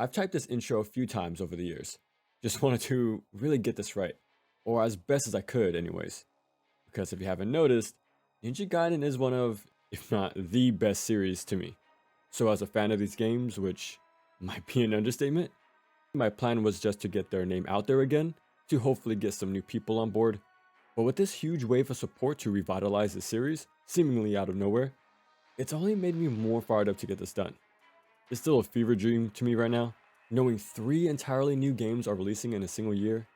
I've typed this intro a few times over the years. Just wanted to really get this right, or as best as I could, anyways. Because if you haven't noticed, Ninja Gaiden is one of, if not the best series to me. So, as a fan of these games, which might be an understatement, my plan was just to get their name out there again, to hopefully get some new people on board. But with this huge wave of support to revitalize the series, seemingly out of nowhere, it's only made me more fired up to get this done. It's still a fever dream to me right now, knowing 3 entirely new games are releasing in a single year.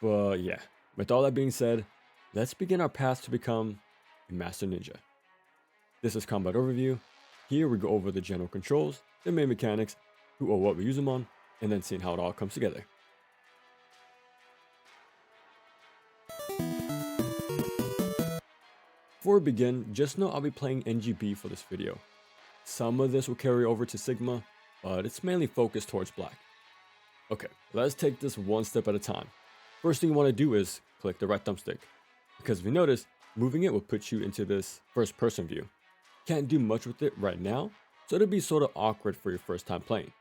But yeah, with all that being said, let's begin our path to become a Master Ninja. This is Combat Overview. Here we go over the general controls, the main mechanics, who or what we use them on, and then seeing how it all comes together. Before we begin, just know I'll be playing NGB for this video. Some of this will carry over to Sigma, but it's mainly focused towards Black. Okay, let's take this one step at a time. First thing you want to do is click the right thumbstick, because if you notice, moving it will put you into this first person view. Can't do much with it right now, so it'll be sort of awkward for your first time playing.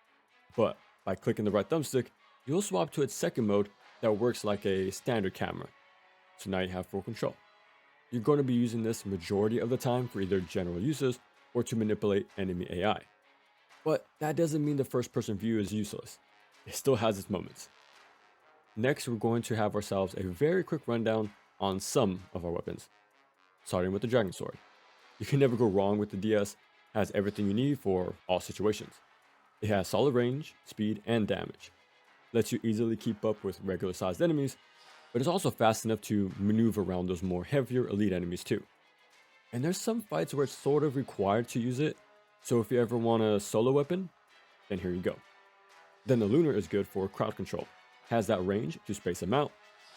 But by clicking the right thumbstick, you'll swap to its second mode that works like a standard camera. So now you have full control. You're going to be using this majority of the time for either general uses or to manipulate enemy AI. But that doesn't mean the first person view is useless. It still has its moments. Next, we're going to have ourselves a very quick rundown on some of our weapons. Starting with the Dragon Sword. You can never go wrong with the DS, has everything you need for all situations. It has solid range, speed, and damage. Lets you easily keep up with regular sized enemies, but it's also fast enough to maneuver around those more heavier elite enemies too. And there's some fights where it's sort of required to use it, so if you ever want a solo weapon, then here you go. Then the Lunar is good for crowd control. Has that range to space them out.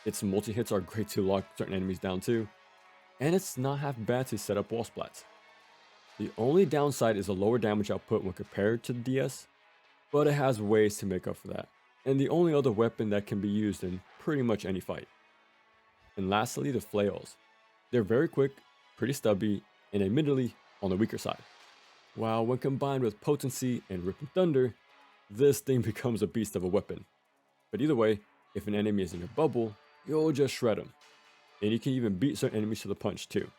Its multi-hits are great to lock certain enemies down too. And it's not half bad to set up wall splats. The only downside is a lower damage output when compared to the DS, but it has ways to make up for that. And the only other weapon that can be used in pretty much any fight. And lastly, the flails. They're very quick, pretty stubby, and admittedly on the weaker side. While when combined with potency and ripping thunder, this thing becomes a beast of a weapon. But either way, if an enemy is in your bubble, you'll just shred them. And you can even beat certain enemies to the punch too.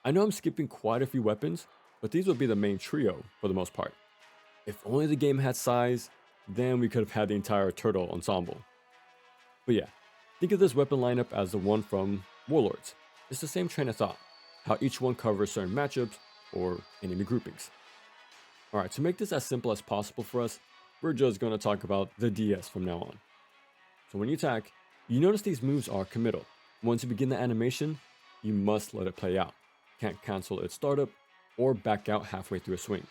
I know I'm skipping quite a few weapons, but these would be the main trio for the most part. If only the game had size, then we could have had the entire turtle ensemble. But yeah, think of this weapon lineup as the one from Warlords. It's the same train of thought, how each one covers certain matchups or enemy groupings. Alright, to make this as simple as possible for us, we're just going to talk about the DS from now on. So when you attack, you notice these moves are committal. Once you begin the animation, you must let it play out. Can't cancel its startup or back out halfway through a swing.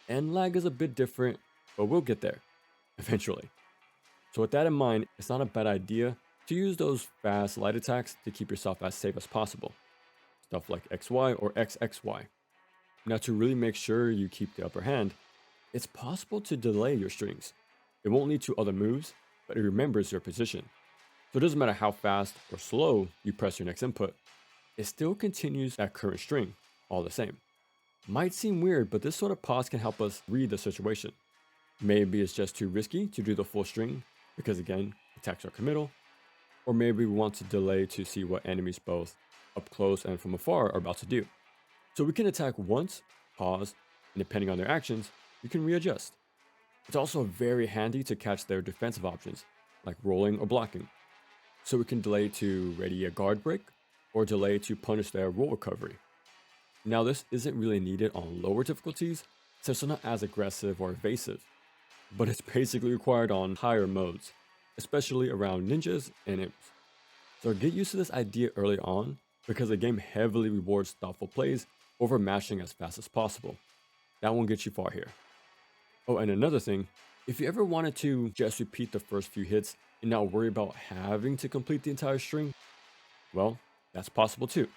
And lag is a bit different, but we'll get there eventually. So with that in mind, it's not a bad idea to use those fast light attacks to keep yourself as safe as possible. Stuff like XY or XXY. Now to really make sure you keep the upper hand, it's possible to delay your strings. It won't lead to other moves, but it remembers your position. So it doesn't matter how fast or slow you press your next input, it still continues that current string, all the same. Might seem weird, but this sort of pause can help us read the situation. Maybe it's just too risky to do the full string, because again, attacks are committal. Or maybe we want to delay to see what enemies both up close and from afar are about to do. So we can attack once, pause, and depending on their actions, you can readjust. It's also very handy to catch their defensive options, like rolling or blocking. So we can delay to ready a guard break, or delay to punish their roll recovery. Now this isn't really needed on lower difficulties, since they're not as aggressive or evasive, but it's basically required on higher modes, especially around ninjas and imps. So get used to this idea early on, because the game heavily rewards thoughtful plays over mashing as fast as possible. That won't get you far here. Oh, and another thing, if you ever wanted to just repeat the first few hits and not worry about having to complete the entire string, well, that's possible too.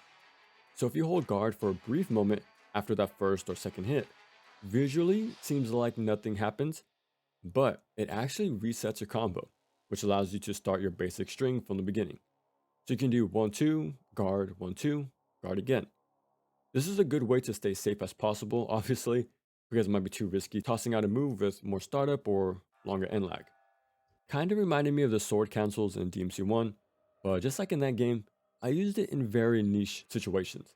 So if you hold guard for a brief moment after that first or second hit, visually seems like nothing happens, but it actually resets your combo, which allows you to start your basic string from the beginning. So you can do 1-2, guard, 1-2, guard again. This is a good way to stay safe as possible, obviously, because it might be too risky tossing out a move with more startup or longer end lag. Kinda reminded me of the sword cancels in DMC1, but just like in that game, I used it in very niche situations.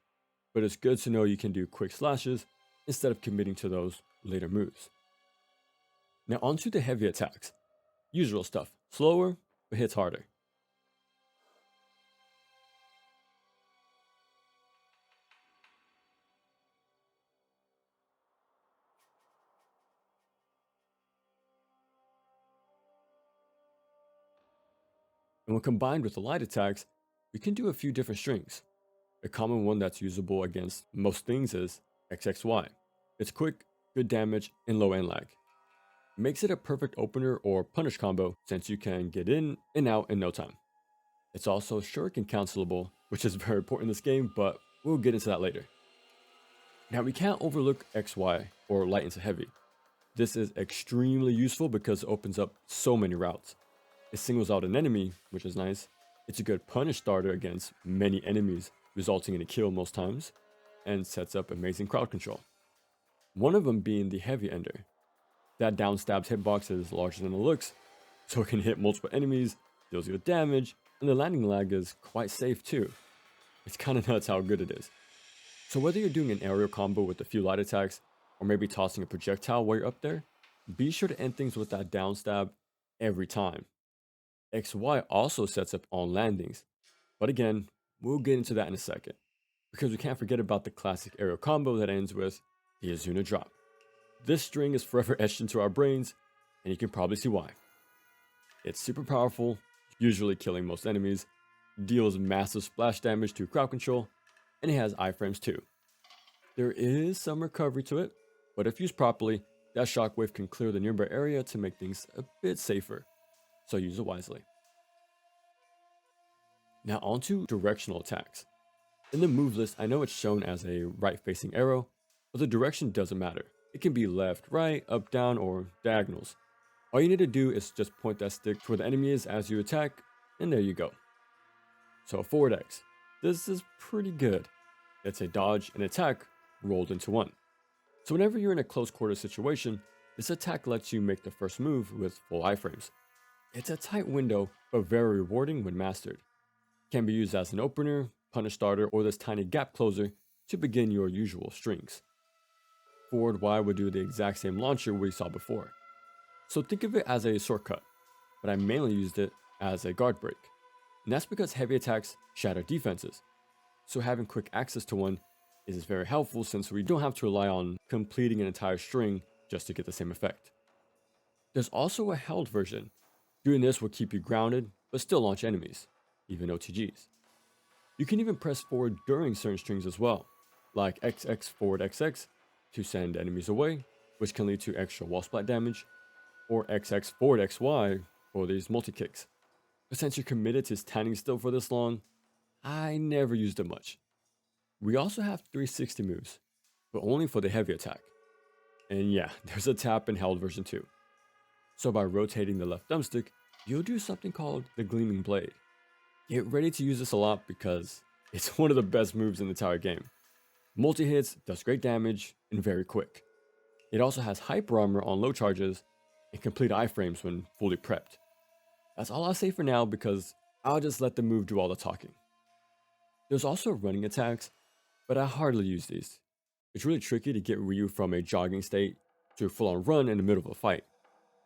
But it's good to know you can do quick slashes instead of committing to those later moves. Now onto the heavy attacks. Usual stuff, slower, but hits harder. And when combined with the light attacks, we can do a few different strings. A common one that's usable against most things is XXY. It's quick, good damage, and low end lag. Makes it a perfect opener or punish combo since you can get in and out in no time. It's also shuriken cancelable, which is very important in this game, but we'll get into that later. Now we can't overlook XY or light into heavy. This is extremely useful because it opens up so many routes. It singles out an enemy, which is nice. It's a good punish starter against many enemies, resulting in a kill most times, and sets up amazing crowd control. One of them being the heavy ender. That down stab's hitbox is larger than it looks, so it can hit multiple enemies, deals you damage, and the landing lag is quite safe too. It's kinda nuts how good it is. So whether you're doing an aerial combo with a few light attacks, or maybe tossing a projectile while you're up there, be sure to end things with that down stab every time. XY also sets up on landings, but again, we'll get into that in a second, because we can't forget about the classic aerial combo that ends with the Azuna drop. This string is forever etched into our brains, and you can probably see why. It's super powerful, usually killing most enemies, deals massive splash damage to crowd control, and it has iframes too. There is some recovery to it, but if used properly, that shockwave can clear the nearby area to make things a bit safer, so use it wisely. Now onto directional attacks. In the move list, I know it's shown as a right-facing arrow, but the direction doesn't matter. It can be left, right, up, down, or diagonals. All you need to do is just point that stick to where the enemy is as you attack, and there you go. So forward X. This is pretty good. It's a dodge and attack rolled into one. So whenever you're in a close quarter situation, this attack lets you make the first move with full iframes. It's a tight window, but very rewarding when mastered. Can be used as an opener, punish starter, or this tiny gap closer to begin your usual strings. Forward Y would do the exact same launcher we saw before. So think of it as a shortcut, but I mainly used it as a guard break. And that's because heavy attacks shatter defenses. So having quick access to one is very helpful since we don't have to rely on completing an entire string just to get the same effect. There's also a held version. Doing this will keep you grounded, but still launch enemies, even OTGs. You can even press forward during certain strings as well, like XX forward XX to send enemies away, which can lead to extra wall splat damage, or XX forward XY for these multi-kicks. But since you're committed to standing still for this long, I never used it much. We also have 360 moves, but only for the heavy attack. And yeah, there's a tap and held version too. So by rotating the left thumbstick, you'll do something called the Gleaming Blade. Get ready to use this a lot because it's one of the best moves in the entire game. Multi-hits, does great damage, and very quick. It also has hyper armor on low charges, and complete iframes when fully prepped. That's all I'll say for now because I'll just let the move do all the talking. There's also running attacks, but I hardly use these. It's really tricky to get Ryu from a jogging state to a full-on run in the middle of a fight,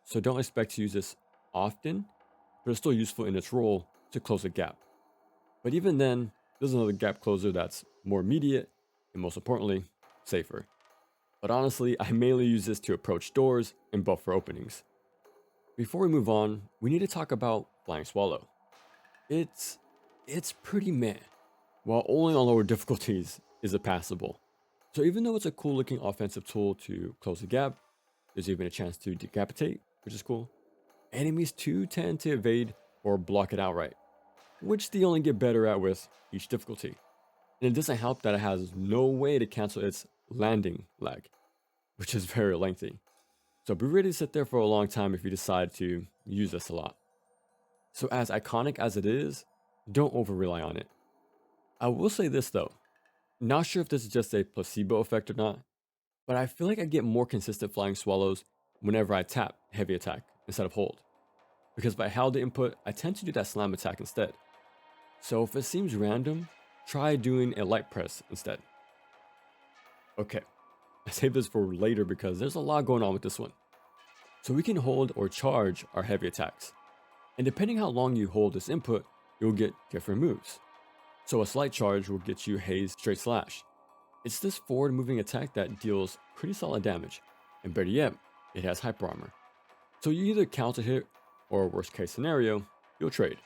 so don't expect to use this often, but it's still useful in its role to close a gap. But even then, there's another gap closer that's more immediate, and most importantly, safer. But honestly, I mainly use this to approach doors and buffer openings. Before we move on, we need to talk about Flying Swallow. It's pretty meh. While only on lower difficulties is it passable. So even though it's a cool looking offensive tool to close the gap, there's even a chance to decapitate, which is cool. Enemies too tend to evade or block it outright, which they only get better at with each difficulty. And it doesn't help that it has no way to cancel its landing lag, which is very lengthy. So be ready to sit there for a long time if you decide to use this a lot. So as iconic as it is, don't over rely on it. I will say this though, not sure if this is just a placebo effect or not, but I feel like I get more consistent flying swallows whenever I tap heavy attack instead of hold. Because if I held the input, I tend to do that slam attack instead. So if it seems random, try doing a light press instead. Okay, I save this for later because there's a lot going on with this one. So we can hold or charge our heavy attacks. And depending how long you hold this input, you'll get different moves. So a slight charge will get you Haze Straight Slash. It's this forward moving attack that deals pretty solid damage, and better yet, it has hyper armor. So you either counter hit, or worst case scenario, you'll trade.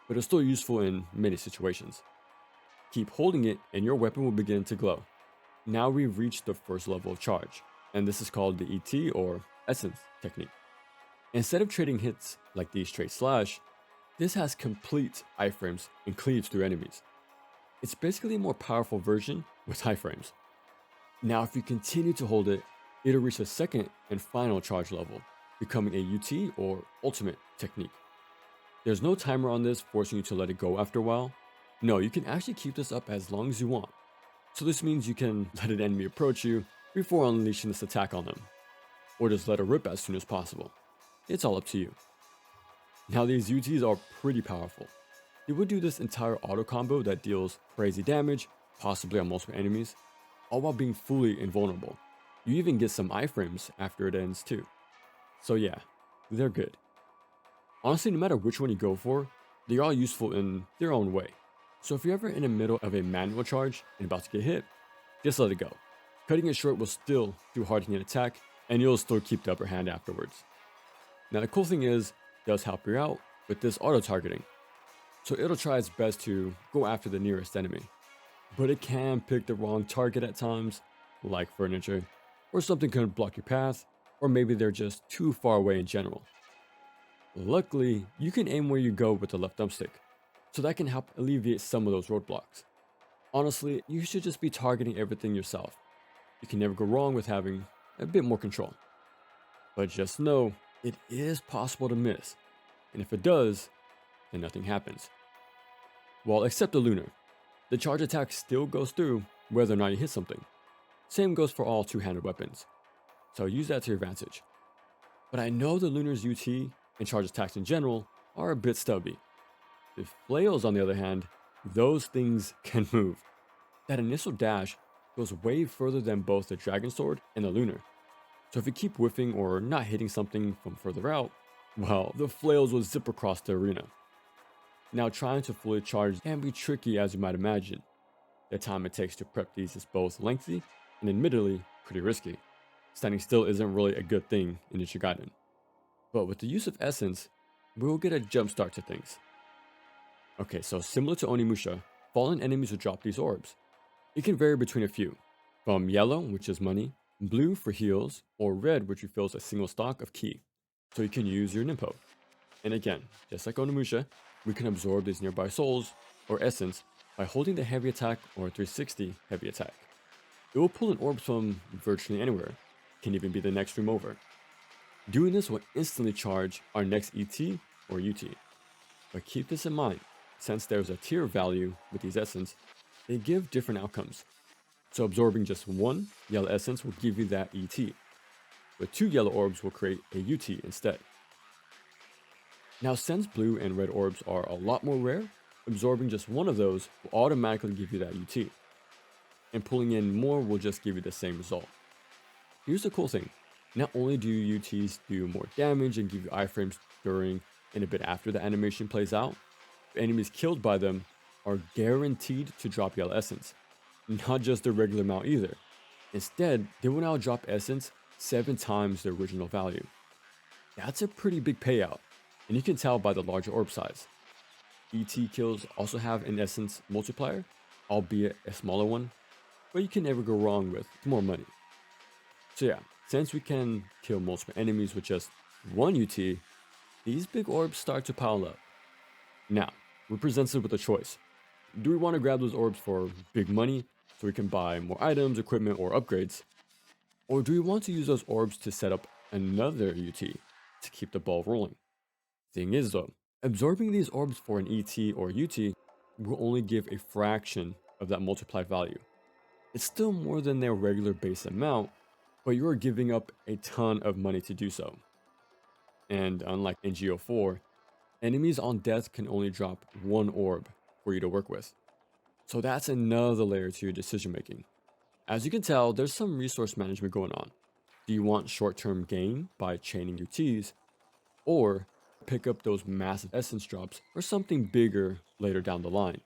But it's still useful in many situations. Keep holding it and your weapon will begin to glow. Now we've reached the first level of charge, and this is called the ET or Essence technique. Instead of trading hits like the Straight Slash, this has complete iframes and cleaves through enemies. It's basically a more powerful version with high frames. Now if you continue to hold it, it'll reach a second and final charge level, becoming a UT or Ultimate technique. There's no timer on this forcing you to let it go after a while. No, you can actually keep this up as long as you want. So this means you can let an enemy approach you before unleashing this attack on them, or just let it rip as soon as possible. It's all up to you. Now these UTs are pretty powerful. They would do this entire auto combo that deals crazy damage, possibly on multiple enemies, all while being fully invulnerable. You even get some iframes after it ends too. So yeah, they're good. Honestly, no matter which one you go for, they're all useful in their own way. So if you're ever in the middle of a manual charge and about to get hit, just let it go. Cutting it short will still do hard-hitting attack, and you'll still keep the upper hand afterwards. Now the cool thing is, it does help you out with this auto-targeting. So it'll try its best to go after the nearest enemy. But it can pick the wrong target at times, like furniture, or something could block your path, or maybe they're just too far away in general. Luckily, you can aim where you go with the left thumbstick, so that can help alleviate some of those roadblocks. Honestly, you should just be targeting everything yourself. You can never go wrong with having a bit more control. But just know, it is possible to miss, and if it does, then nothing happens. Well, except the Lunar. The charge attack still goes through whether or not you hit something. Same goes for all two-handed weapons, so use that to your advantage. But I know the Lunar's UT and charge attacks in general are a bit stubby. The flails, on the other hand, those things can move. That initial dash goes way further than both the Dragon Sword and the Lunar. So if you keep whiffing or not hitting something from further out, well, the flails will zip across the arena. Now trying to fully charge can be tricky as you might imagine. The time it takes to prep these is both lengthy and admittedly pretty risky. Standing still isn't really a good thing in Ninja Gaiden. But with the use of Essence, we will get a jump start to things. Okay, so similar to Onimusha, fallen enemies will drop these orbs. It can vary between a few, from yellow, which is money, blue for heals, or red, which refills a single stock of ki. So you can use your Nimpo. And again, just like Onimusha, we can absorb these nearby souls, or essence, by holding the heavy attack or 360 heavy attack. It will pull in orbs from virtually anywhere, can even be the next room over. Doing this will instantly charge our next ET or UT. But keep this in mind, since there's a tier value with these essence, they give different outcomes. So absorbing just one yellow essence will give you that ET, but 2 yellow orbs will create a UT instead. Now since blue and red orbs are a lot more rare, absorbing just one of those will automatically give you that UT, and pulling in more will just give you the same result. Here's the cool thing, not only do UTs do more damage and give you iframes during and a bit after the animation plays out, enemies killed by them are guaranteed to drop yellow essence, not just the regular amount either. Instead, they will now drop essence 7 times the original value. That's a pretty big payout, and you can tell by the larger orb size. ET kills also have an essence multiplier, albeit a smaller one, but you can never go wrong with more money. So yeah, since we can kill multiple enemies with just one UT, these big orbs start to pile up. Now, we're presented with a choice. Do we want to grab those orbs for big money so we can buy more items, equipment, or upgrades? Or do we want to use those orbs to set up another UT to keep the ball rolling? Thing is though, absorbing these orbs for an ET or UT will only give a fraction of that multiplied value. It's still more than their regular base amount, but you are giving up a ton of money to do so. And unlike in GO4, enemies on death can only drop one orb for you to work with. So that's another layer to your decision making. As you can tell, there's some resource management going on. Do you want short-term gain by chaining your T's, or pick up those massive essence drops for something bigger later down the line?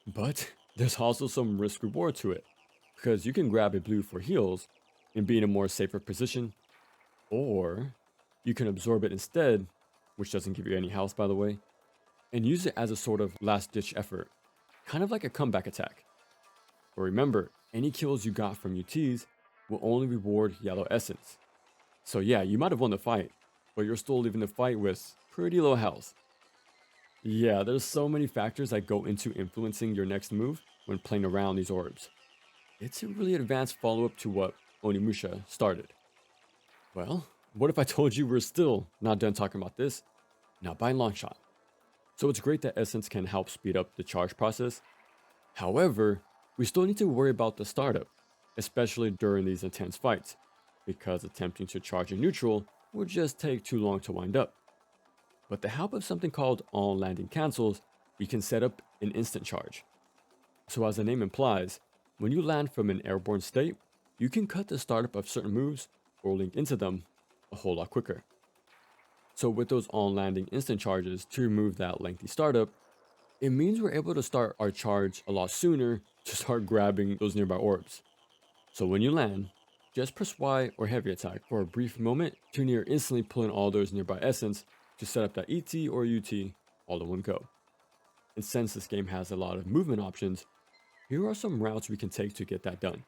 But there's also some risk reward to it, because you can grab a blue for heals and be in a more safer position, or you can absorb it instead, which doesn't give you any health by the way, and use it as a sort of last ditch effort, kind of like a comeback attack. But remember, any kills you got from UTs will only reward yellow essence. So yeah, you might have won the fight, but you're still leaving the fight with pretty low health. Yeah, there's so many factors that go into influencing your next move when playing around these orbs. It's a really advanced follow-up to what Onimusha started. Well, what if I told you we're still not done talking about this? Not by a long shot. So it's great that Essence can help speed up the charge process. However, we still need to worry about the startup, especially during these intense fights, because attempting to charge in neutral would just take too long to wind up. With the help of something called on landing cancels, we can set up an instant charge. So as the name implies, when you land from an airborne state, you can cut the startup of certain moves or link into them a whole lot quicker. So with those on landing instant charges to remove that lengthy startup, it means we're able to start our charge a lot sooner to start grabbing those nearby orbs. So when you land, just press Y or heavy attack for a brief moment to near instantly pull in all those nearby essence to set up that ET or UT all in one go. And since this game has a lot of movement options, here are some routes we can take to get that done.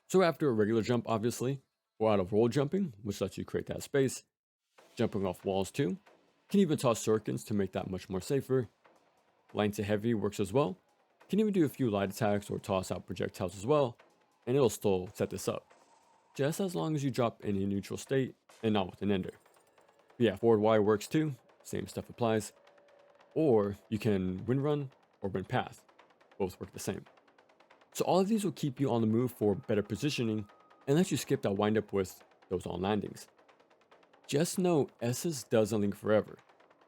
So after a regular jump obviously, or out of roll jumping, which lets you create that space, jumping off walls too, can even toss shurikens to make that much more safer. Line to heavy works as well, can even do a few light attacks or toss out projectiles as well, and it'll still set this up. Just as long as you drop in a neutral state and not with an ender. But yeah, forward Y works too, same stuff applies. Or you can wind run or wind path, both work the same. So all of these will keep you on the move for better positioning and let you skip that wind up with those on landings. Just know S's doesn't link forever.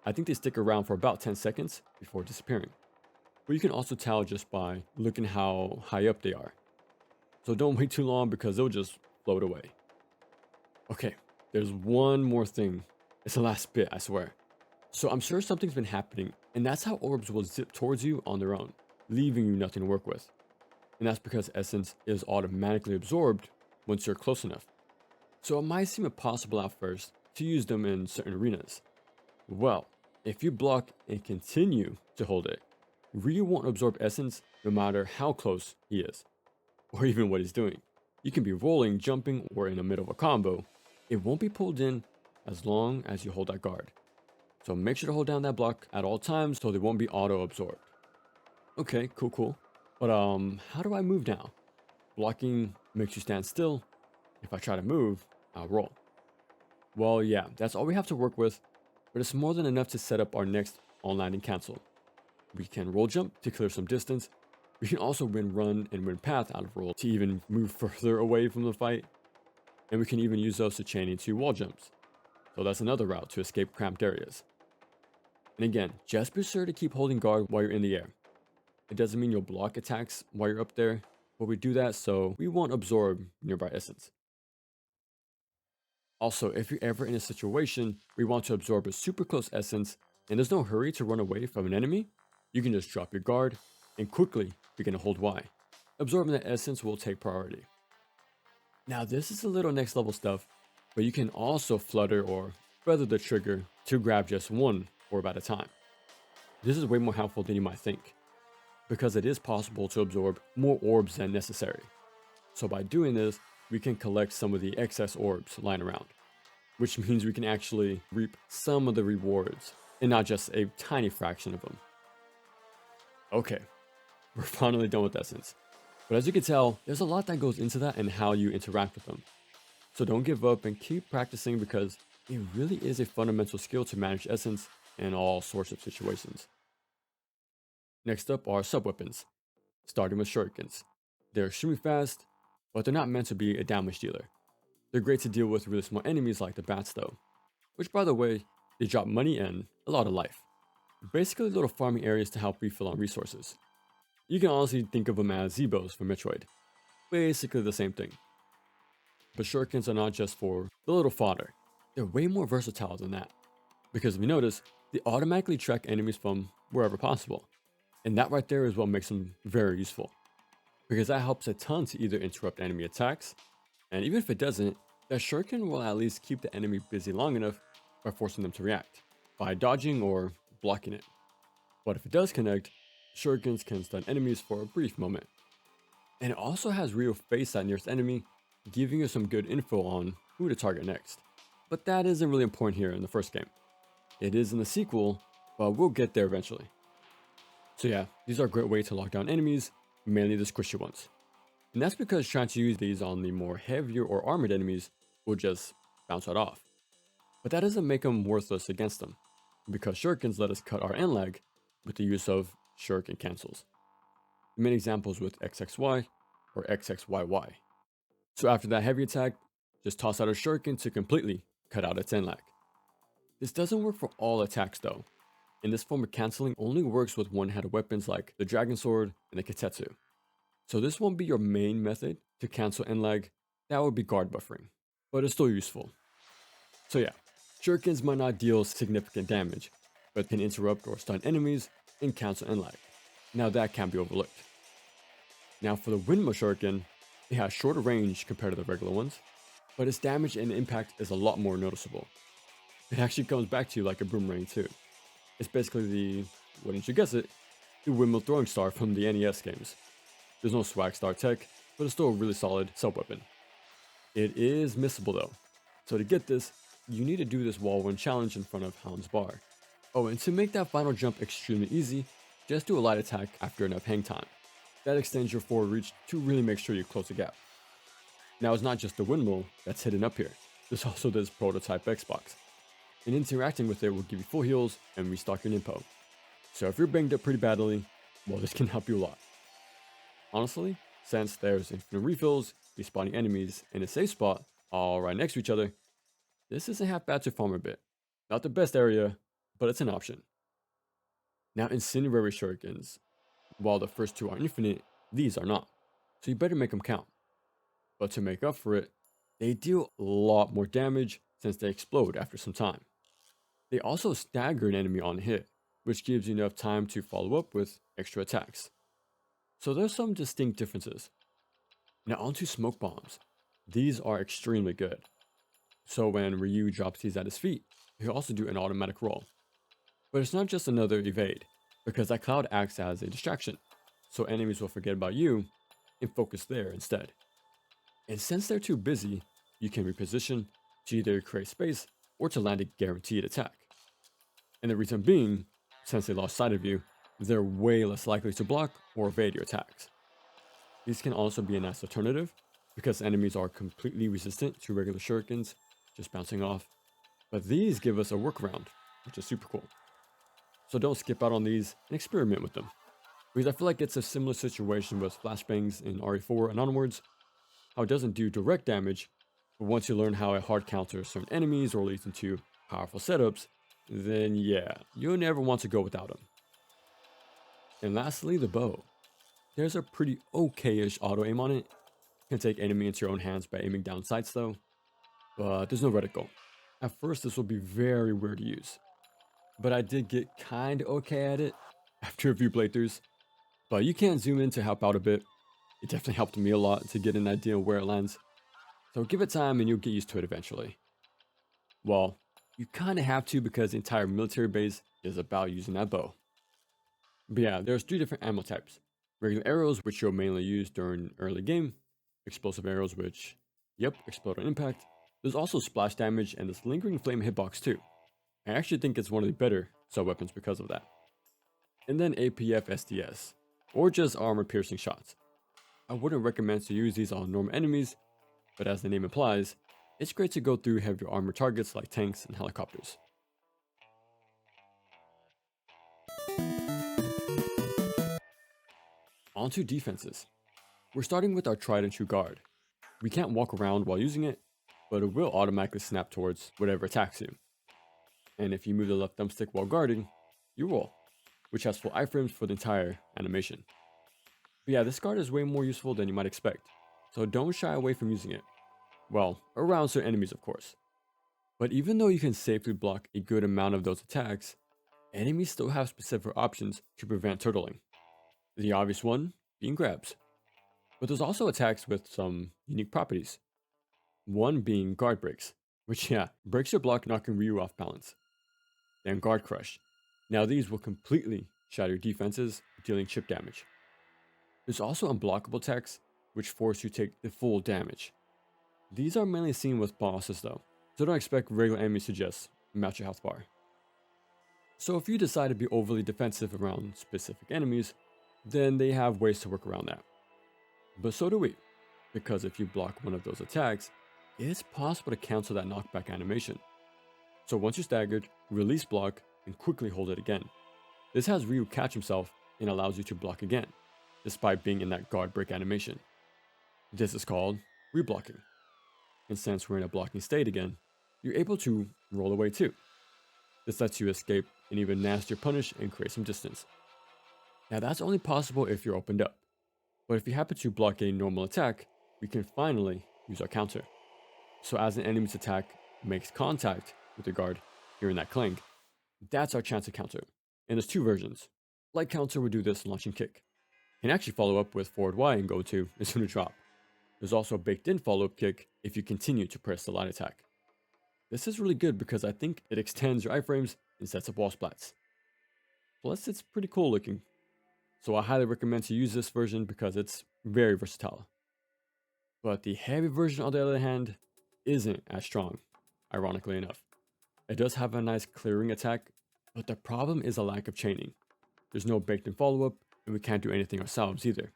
I think they stick around for about 10 seconds before disappearing. But you can also tell just by looking how high up they are. So don't wait too long because they'll just float away. Okay, there's one more thing. It's the last bit, I swear. So I'm sure something's been happening, and that's how orbs will zip towards you on their own, leaving you nothing to work with. And that's because essence is automatically absorbed once you're close enough. So it might seem impossible at first to use them in certain arenas. Well, if you block and continue to hold it, Ryu won't absorb essence no matter how close he is, or even what he's doing. You can be rolling, jumping, or in the middle of a combo. It won't be pulled in as long as you hold that guard. So make sure to hold down that block at all times so they won't be auto-absorbed. Okay, cool. But how do I move now? Blocking makes you stand still. If I try to move, I'll roll. Well, yeah, that's all we have to work with, but it's more than enough to set up our next on landing cancel. We can roll jump to clear some distance. We can also wind run and wind path out of roll to even move further away from the fight. And we can even use those to chain into wall jumps. So that's another route to escape cramped areas. And again, just be sure to keep holding guard while you're in the air. It doesn't mean you'll block attacks while you're up there, but we do that so we won't absorb nearby essence. Also, if you're ever in a situation where you want to absorb a super close essence and there's no hurry to run away from an enemy, you can just drop your guard and quickly begin to hold Y. Absorbing that essence will take priority. Now this is a little next level stuff, but you can also flutter or feather the trigger to grab just one orb at a time. This is way more helpful than you might think, because it is possible to absorb more orbs than necessary. So by doing this, we can collect some of the excess orbs lying around, which means we can actually reap some of the rewards and not just a tiny fraction of them. Okay, we're finally done with Essence. But as you can tell, there's a lot that goes into that and how you interact with them. So don't give up and keep practicing because it really is a fundamental skill to manage Essence in all sorts of situations. Next up are sub-weapons, starting with shurikens. They're extremely fast, but they're not meant to be a damage dealer. They're great to deal with really small enemies like the bats though. which by the way, they drop money and a lot of life. Basically little farming areas to help refill on resources. You can honestly think of them as Zebos from Metroid. Basically the same thing. But shurikens are not just for the little fodder. They're way more versatile than that. Because if you notice, they automatically track enemies from wherever possible. And that right there is what makes them very useful. Because that helps a ton to either interrupt enemy attacks, and even if it doesn't, that shuriken will at least keep the enemy busy long enough by forcing them to react, by dodging or blocking it. But if it does connect, shurikens can stun enemies for a brief moment. And it also has real face at nearest enemy, giving you some good info on who to target next. But that isn't really important here in the first game. It is in the sequel, but we'll get there eventually. So yeah, these are a great way to lock down enemies, mainly the squishy ones. And that's because trying to use these on the more heavier or armored enemies will just bounce right off. But that doesn't make them worthless against them, because shurikens let us cut our end lag with the use of shuriken cancels. The main examples with XXY or XXYY. So after that heavy attack, just toss out a shuriken to completely cut out its end lag. This doesn't work for all attacks though, and this form of canceling only works with one-handed weapons like the Dragon Sword and the Kitetsu. So this won't be your main method to cancel end lag, that would be guard buffering, but it's still useful. So yeah, shurikens might not deal significant damage, but can interrupt or stun enemies and cancel end lag. Now that can't be overlooked. Now for the windmill shuriken, it has shorter range compared to the regular ones, but its damage and impact is a lot more noticeable. It actually comes back to you like a boomerang too. It's basically the, wouldn't you guess it, the windmill throwing star from the NES games. There's no swag star tech, but it's still a really solid sub-weapon. It is missable though, so to get this, you need to do this wall run challenge in front of Hound's Bar. Oh, and to make that final jump extremely easy, just do a light attack after enough hang time. That extends your forward reach to really make sure you close the gap. Now it's not just the windmill that's hidden up here, there's also this prototype Xbox. And interacting with it will give you full heals and restock your Nimpo. So if you're banged up pretty badly, well, this can help you a lot. Honestly, since there's infinite refills, respawning enemies in a safe spot all right next to each other, this isn't half bad to farm a bit. Not the best area, but it's an option. Now incendiary shurikens, while the first two are infinite, these are not, so you better make them count. But to make up for it, they deal a lot more damage since they explode after some time. They also stagger an enemy on hit, which gives you enough time to follow up with extra attacks. So there's some distinct differences. Now onto smoke bombs. These are extremely good. So when Ryu drops these at his feet, he'll also do an automatic roll. But it's not just another evade, because that cloud acts as a distraction, so enemies will forget about you and focus there instead. And since they're too busy, you can reposition to either create space or to land a guaranteed attack. And the reason being, since they lost sight of you, they're way less likely to block or evade your attacks. These can also be a nice alternative, because enemies are completely resistant to regular shurikens, just bouncing off. But these give us a workaround, which is super cool. So don't skip out on these and experiment with them. Because I feel like it's a similar situation with flashbangs in RE4 and onwards, how it doesn't do direct damage, but once you learn how it hard counters certain enemies or leads into powerful setups, then yeah, you'll never want to go without them. And lastly, the bow. There's a pretty okay-ish auto aim on it. You can take enemy into your own hands by aiming down sights though, but there's no reticle. At first this will be very weird to use, but I did get kinda okay at it after a few playthroughs. But you can zoom in to help out a bit. It definitely helped me a lot to get an idea of where it lands. So give it time and you'll get used to it eventually. Well, you kinda have to because the entire military base is about using that bow. But yeah, there's 3 different ammo types. Regular arrows, which you'll mainly use during early game. Explosive arrows, which, yep, explode on impact. There's also splash damage and this lingering flame hitbox too. I actually think it's one of the better sub-weapons because of that. And then APF SDS, or just armor piercing shots. I wouldn't recommend to use these on normal enemies, but as the name implies, it's great to go through heavier armor targets like tanks and helicopters. Onto defenses. We're starting with our tried and true guard. We can't walk around while using it, but it will automatically snap towards whatever attacks you. and if you move the left thumbstick while guarding, you roll, which has full iframes for the entire animation. But yeah, this guard is way more useful than you might expect, so don't shy away from using it. Well, around certain enemies of course. But even though you can safely block a good amount of those attacks, enemies still have specific options to prevent turtling. The obvious one being grabs. But there's also attacks with some unique properties. One being guard breaks, which yeah, breaks your block knocking Ryu off balance. Then guard crush. Now these will completely shatter your defenses, dealing chip damage. There's also unblockable attacks, which force you to take the full damage. These are mainly seen with bosses though, so don't expect regular enemies to just match your health bar. So if you decide to be overly defensive around specific enemies, then they have ways to work around that. But so do we, because if you block one of those attacks, it's possible to cancel that knockback animation. So once you're staggered, release block and quickly hold it again. This has Ryu catch himself and allows you to block again, despite being in that guard break animation. This is called reblocking. And since we're in a blocking state again, you're able to roll away too. This lets you escape an even nastier punish and create some distance. Now that's only possible if you're opened up, but if you happen to block a normal attack, we can finally use our counter. So as an enemy's attack makes contact with the guard, hearing that clang, that's our chance to counter. And there's two versions. Light counter would do this launching kick. Can actually follow up with forward Y and go to as soon as drop. There's also a baked in follow-up kick if you continue to press the light attack. This is really good because I think it extends your iframes and sets up wall splats. Plus it's pretty cool looking. So I highly recommend to use this version because it's very versatile. But the heavy version on the other hand isn't as strong, ironically enough. It does have a nice clearing attack, but the problem is a lack of chaining. There's no baked in follow-up, and we can't do anything ourselves either.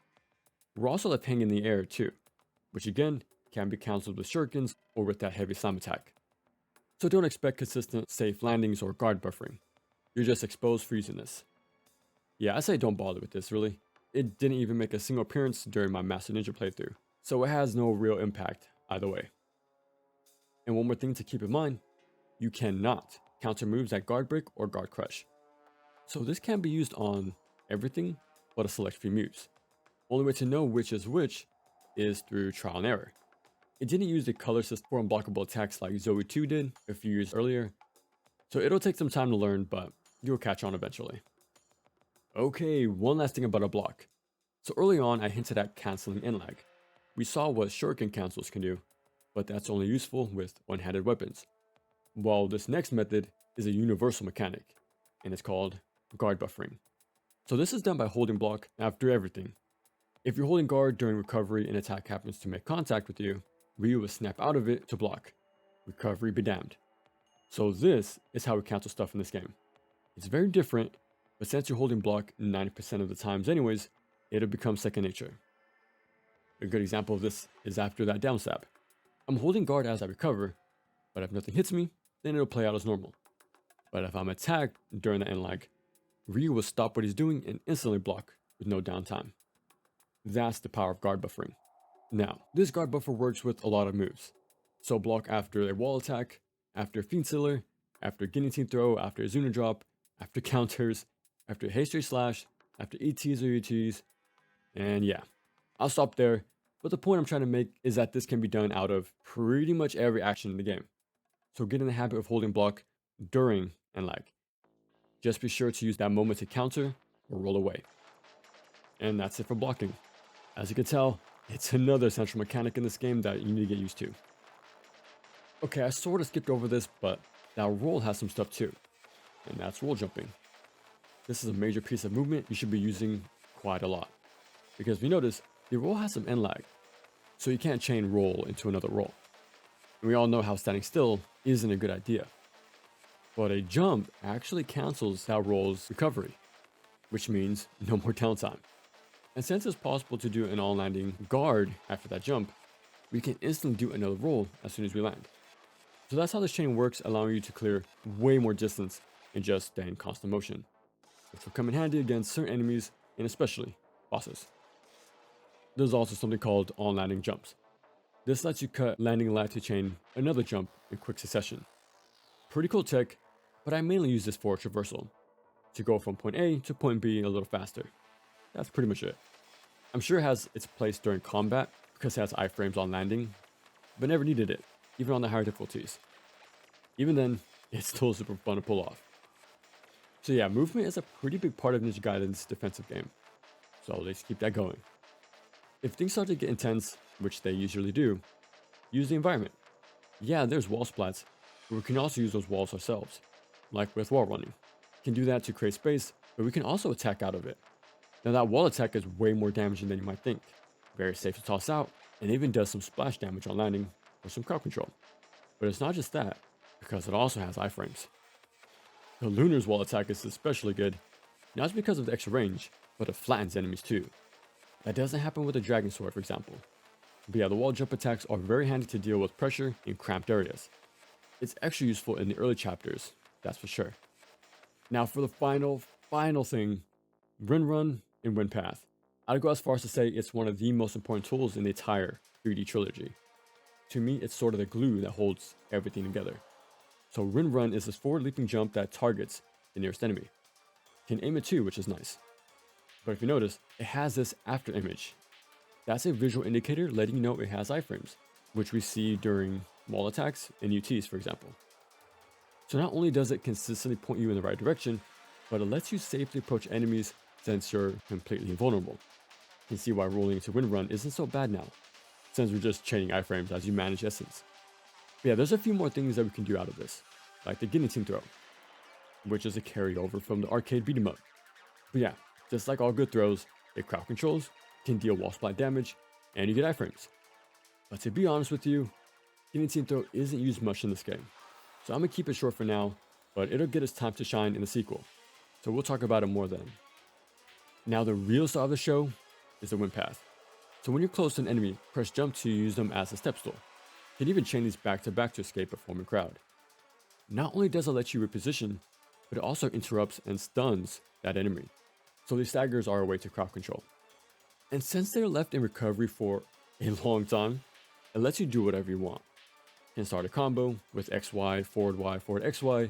We're also left hanging in the air too, which again can be cancelled with shurikens or with that heavy slam attack. So don't expect consistent safe landings or guard buffering. You're just exposed for using this. Yeah, I say don't bother with this really. It didn't even make a single appearance during my Master Ninja playthrough, so it has no real impact either way. And one more thing to keep in mind, you cannot counter moves at guard break or guard crush. So this can be used on everything but a select few moves. Only way to know which is through trial and error. It didn't use the color system for unblockable attacks like Zoe 2 did a few years earlier, so it'll take some time to learn, but you'll catch on eventually. Okay, one last thing about a block. So early on I hinted at cancelling in lag. We saw what shuriken cancels can do, but that's only useful with one-handed weapons. While this next method is a universal mechanic, and it's called guard buffering. So this is done by holding block after everything. If you're holding guard during recovery and attack happens to make contact with you, Ryu will snap out of it to block. Recovery be damned. So this is how we cancel stuff in this game. It's very different, but since you're holding block 90% of the times anyways, it'll become second nature. A good example of this is after that down stab. I'm holding guard as I recover, but if nothing hits me, then it'll play out as normal. But if I'm attacked during the end lag, Ryu will stop what he's doing and instantly block with no downtime. That's the power of guard buffering. Now, this guard buffer works with a lot of moves. So block after a wall attack, after a fiend sealer, after a guillotine throw, after a Zuna drop, after counters, after a haste slash, after ETs or UTs, and yeah. I'll stop there, but the point I'm trying to make is that this can be done out of pretty much every action in the game. So get in the habit of holding block during and lag. Just be sure to use that moment to counter or roll away. And that's it for blocking. As you can tell, it's another essential mechanic in this game that you need to get used to. Okay, I sort of skipped over this, but that roll has some stuff too, and that's roll jumping. This is a major piece of movement you should be using quite a lot, because if you notice, the roll has some end lag, so you can't chain roll into another roll. And we all know how standing still isn't a good idea. But a jump actually cancels that roll's recovery, which means no more downtime. And since it's possible to do an all-landing guard after that jump, we can instantly do another roll as soon as we land. So that's how this chain works, allowing you to clear way more distance in just staying in constant motion, which will come in handy against certain enemies and especially bosses. There's also something called on-landing jumps. This lets you cut landing lag to chain another jump in quick succession. Pretty cool tech, but I mainly use this for traversal, to go from point A to point B a little faster. That's pretty much it. I'm sure it has its place during combat because it has iframes on landing, but never needed it, even on the higher difficulties. Even then, it's still super fun to pull off. So yeah, movement is a pretty big part of Ninja Gaiden's defensive game, so let's keep that going. If things start to get intense, which they usually do, use the environment. Yeah, there's wall splats, but we can also use those walls ourselves, like with wall running. We can do that to create space, but we can also attack out of it. Now that wall attack is way more damaging than you might think. Very safe to toss out, and even does some splash damage on landing for some crowd control. But it's not just that, because it also has iframes. The Lunar's wall attack is especially good, not just because of the extra range, but it flattens enemies too. That doesn't happen with the Dragon Sword, for example. But yeah, the wall jump attacks are very handy to deal with pressure in cramped areas. It's extra useful in the early chapters, that's for sure. Now for the final thing, Run and Wind Path. I'd go as far as to say it's one of the most important tools in the entire 3D trilogy. To me, it's sort of the glue that holds everything together. So Run is this forward leaping jump that targets the nearest enemy. You can aim it too, which is nice. But if you notice, it has this after image. That's a visual indicator letting you know it has iframes, which we see during wall attacks and UTs, for example. So not only does it consistently point you in the right direction, but it lets you safely approach enemies since you're completely invulnerable. You can see why rolling into Wind Run isn't so bad now, since we're just chaining iframes as you manage essence. But yeah, there's a few more things that we can do out of this, like the guillotine throw, which is a carryover from the arcade beat 'em up. But yeah, just like all good throws, it crowd controls, can deal wall splat damage, and you get iframes. But to be honest with you, guillotine throw isn't used much in this game, so I'm gonna keep it short for now, but it'll get its time to shine in the sequel, so we'll talk about it more then. Now the real star of the show is the Wind Path. So when you're close to an enemy, press jump to use them as a step stool. You can even chain these back to back to escape a forming crowd. Not only does it let you reposition, but it also interrupts and stuns that enemy. So these staggers are a way to crowd control. And since they're left in recovery for a long time, it lets you do whatever you want. You can start a combo with XY, forward XY. You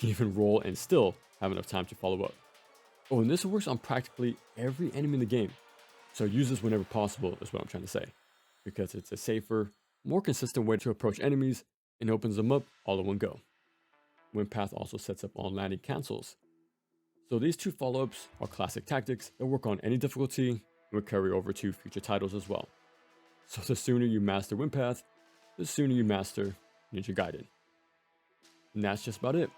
can even roll and still have enough time to follow up. Oh, and this works on practically every enemy in the game. So use this whenever possible is what I'm trying to say. Because it's a safer, more consistent way to approach enemies and opens them up all in one go. Wind Path also sets up on landing cancels. So these two follow-ups are classic tactics that work on any difficulty and will carry over to future titles as well. So the sooner you master Wind Path, the sooner you master Ninja Gaiden. And that's just about it.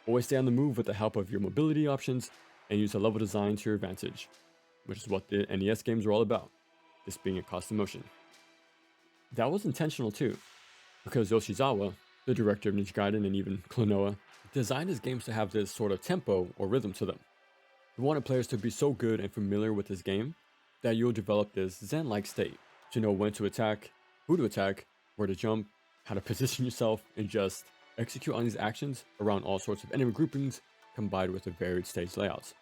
Always stay on the move with the help of your mobility options and use the level design to your advantage, which is what the NES games are all about, this being a constant motion. That was intentional too, because Yoshizawa, the director of Ninja Gaiden and even Klonoa, designed his games to have this sort of tempo or rhythm to them. He wanted players to be so good and familiar with his game that you'll develop this zen-like state to know when to attack, who to attack, where to jump, how to position yourself, and just execute on these actions around all sorts of enemy groupings combined with the varied stage layouts.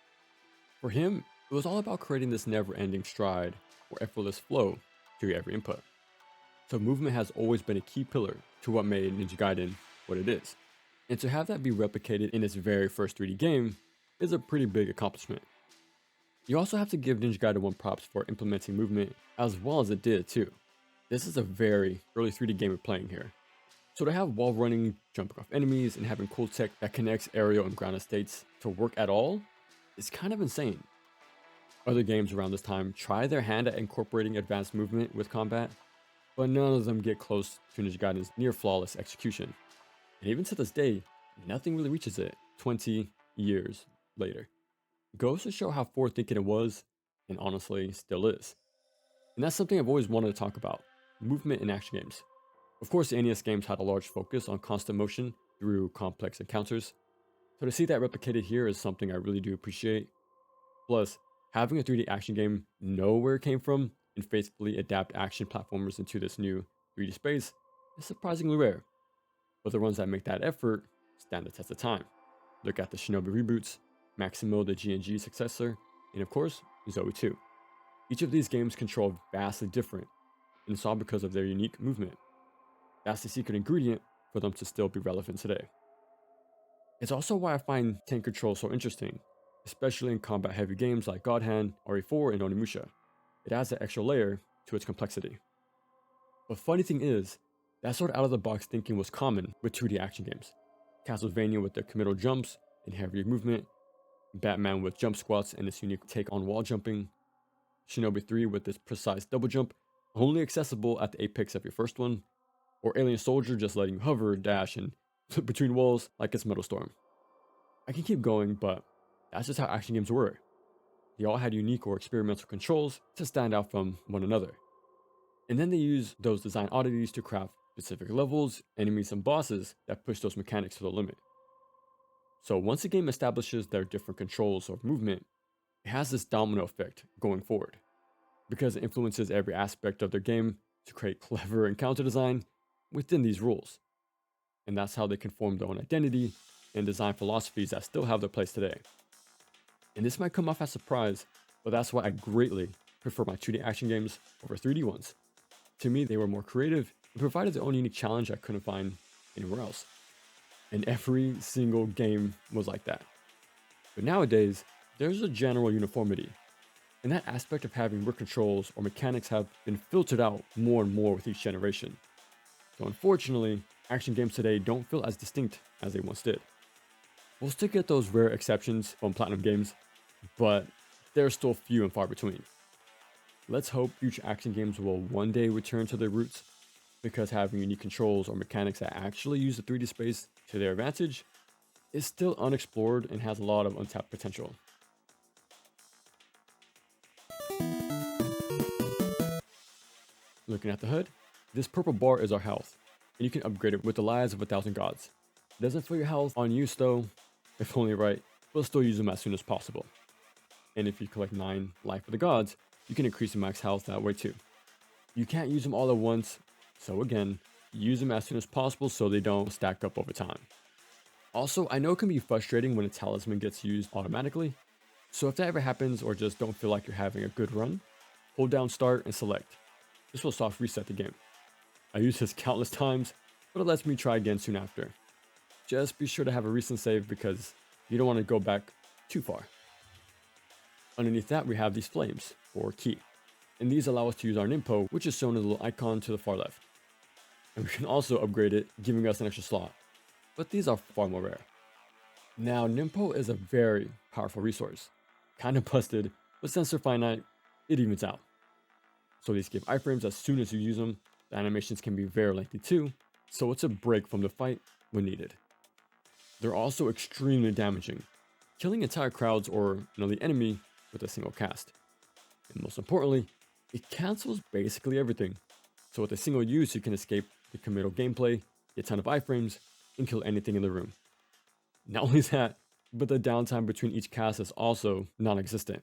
For him, it was all about creating this never-ending stride or effortless flow to your every input. So movement has always been a key pillar to what made Ninja Gaiden what it is. And to have that be replicated in its very first 3D game is a pretty big accomplishment. You also have to give Ninja Gaiden 1 props for implementing movement as well as it did too. This is a very early 3D game we're playing here. So to have wall running, jumping off enemies, and having cool tech that connects aerial and ground estates to work at all is kind of insane. Other games around this time try their hand at incorporating advanced movement with combat, but none of them get close to Ninja Gaiden's near flawless execution. And even to this day, nothing really reaches it 20 years later. It goes to show how forward thinking it was, and honestly still is. And that's something I've always wanted to talk about, movement in action games. Of course, the NES games had a large focus on constant motion through complex encounters, so to see that replicated here is something I really do appreciate. Plus, having a 3D action game know where it came from and faithfully adapt action platformers into this new 3D space is surprisingly rare. But the ones that make that effort stand the test of time. Look at the Shinobi reboots, Maximo the G&G successor, and of course, Zoe 2. Each of these games control vastly different, and it's all because of their unique movement. That's the secret ingredient for them to still be relevant today. It's also why I find tank control so interesting, especially in combat heavy games like God Hand, RE4, and Onimusha. It adds an extra layer to its complexity. But funny thing is, that sort of out of the box thinking was common with 2D action games. Castlevania with their committal jumps and heavier movement, Batman with jump squats and its unique take on wall jumping, Shinobi 3 with its precise double jump, only accessible at the apex of your first one, or Alien Soldier just letting you hover, dash, and between walls like it's Metal Storm. I can keep going, but that's just how action games were. They all had unique or experimental controls to stand out from one another. And then they use those design oddities to craft specific levels, enemies, and bosses that push those mechanics to the limit. So once a game establishes their different controls or movement, it has this domino effect going forward, because it influences every aspect of their game to create clever encounter design within these rules. And that's how they can form their own identity and design philosophies that still have their place today. And this might come off as a surprise, but that's why I greatly prefer my 2D action games over 3D ones. To me, they were more creative and provided their own unique challenge I couldn't find anywhere else. And every single game was like that. But nowadays, there's a general uniformity, and that aspect of having weird controls or mechanics have been filtered out more and more with each generation. So unfortunately, action games today don't feel as distinct as they once did. We'll still get those rare exceptions from Platinum games, but they're still few and far between. Let's hope future action games will one day return to their roots, because having unique controls or mechanics that actually use the 3D space to their advantage is still unexplored and has a lot of untapped potential. Looking at the HUD, this purple bar is our health, and you can upgrade it with the lives of 1,000 gods. It doesn't fill your health on use though, if only right, we'll still use them as soon as possible. And if you collect 9 life of the gods, you can increase your max health that way too. You can't use them all at once, so again, use them as soon as possible so they don't stack up over time. Also, I know it can be frustrating when a talisman gets used automatically, so if that ever happens or just don't feel like you're having a good run, hold down start and select. This will soft reset the game. I used this countless times, but it lets me try again soon after. Just be sure to have a recent save because you don't want to go back too far. Underneath that we have these flames, or ki, and these allow us to use our Nimpo, which is shown as a little icon to the far left. And we can also upgrade it, giving us an extra slot, but these are far more rare. Now Nimpo is a very powerful resource, kinda busted, but since they're finite, it evens out. So these give iframes as soon as you use them, the animations can be very lengthy too, so it's a break from the fight when needed. They're also extremely damaging, killing entire crowds or the enemy with a single cast. And most importantly, it cancels basically everything. So with a single use, you can escape the committal gameplay, get a ton of iframes, and kill anything in the room. Not only that, but the downtime between each cast is also non-existent.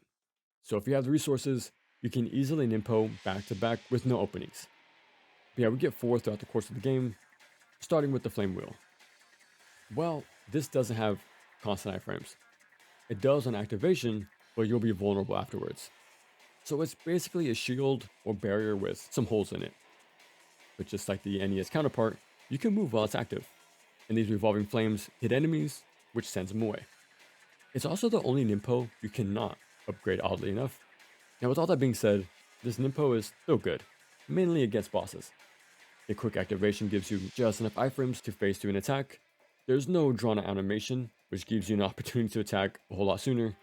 So if you have the resources, you can easily Nimpo back to back with no openings. But yeah, we get 4 throughout the course of the game, starting with the flame wheel. Well, this doesn't have constant iframes. It does on activation, but you'll be vulnerable afterwards. So it's basically a shield or barrier with some holes in it. But just like the NES counterpart, you can move while it's active, and these revolving flames hit enemies, which sends them away. It's also the only Nimpo you cannot upgrade, oddly enough. Now with all that being said, this Nimpo is still good, mainly against bosses. A quick activation gives you just enough iframes to phase through an attack. There's no drawn out animation, which gives you an opportunity to attack a whole lot sooner,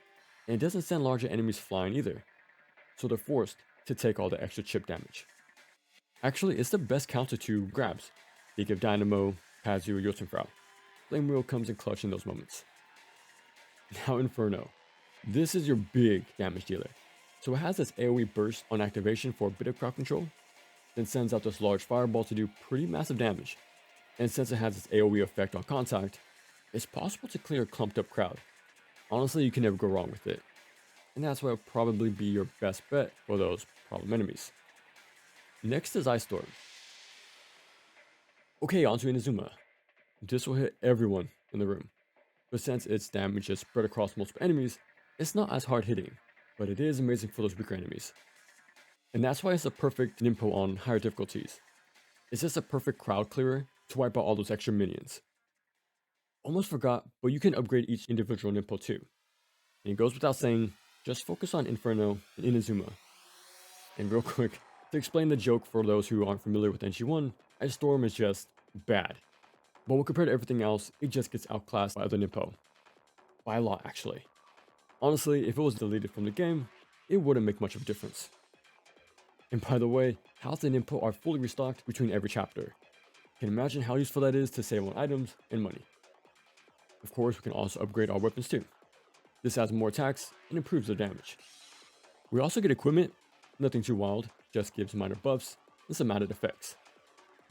and it doesn't send larger enemies flying either, so they're forced to take all the extra chip damage. Actually, it's the best counter to grabs. They give Dynamo, Pazu, or Jotunfrau. Flame Wheel comes in clutch in those moments. Now Inferno. This is your big damage dealer. So it has this AoE burst on activation for a bit of crowd control, then sends out this large fireball to do pretty massive damage. And since it has this AoE effect on contact, it's possible to clear a clumped up crowd. Honestly, you can never go wrong with it. And that's why it'll probably be your best bet for those problem enemies. Next is Ice Storm. Okay, onto Inazuma. This will hit everyone in the room, but since its damage is spread across multiple enemies, it's not as hard hitting, but it is amazing for those weaker enemies. And that's why it's a perfect Nimpo on higher difficulties. It's just a perfect crowd clearer to wipe out all those extra minions. Almost forgot, but you can upgrade each individual Ninpo too. And it goes without saying, just focus on Inferno and Inazuma. And real quick, to explain the joke for those who aren't familiar with NG1, Ice Storm is just bad. But when compared to everything else, it just gets outclassed by other Ninpo. By a lot, actually. Honestly, if it was deleted from the game, it wouldn't make much of a difference. And by the way, health and Ninpo are fully restocked between every chapter. You can imagine how useful that is to save on items and money. Of course, we can also upgrade our weapons too. This adds more attacks and improves their damage. We also get equipment, nothing too wild, just gives minor buffs and some added effects.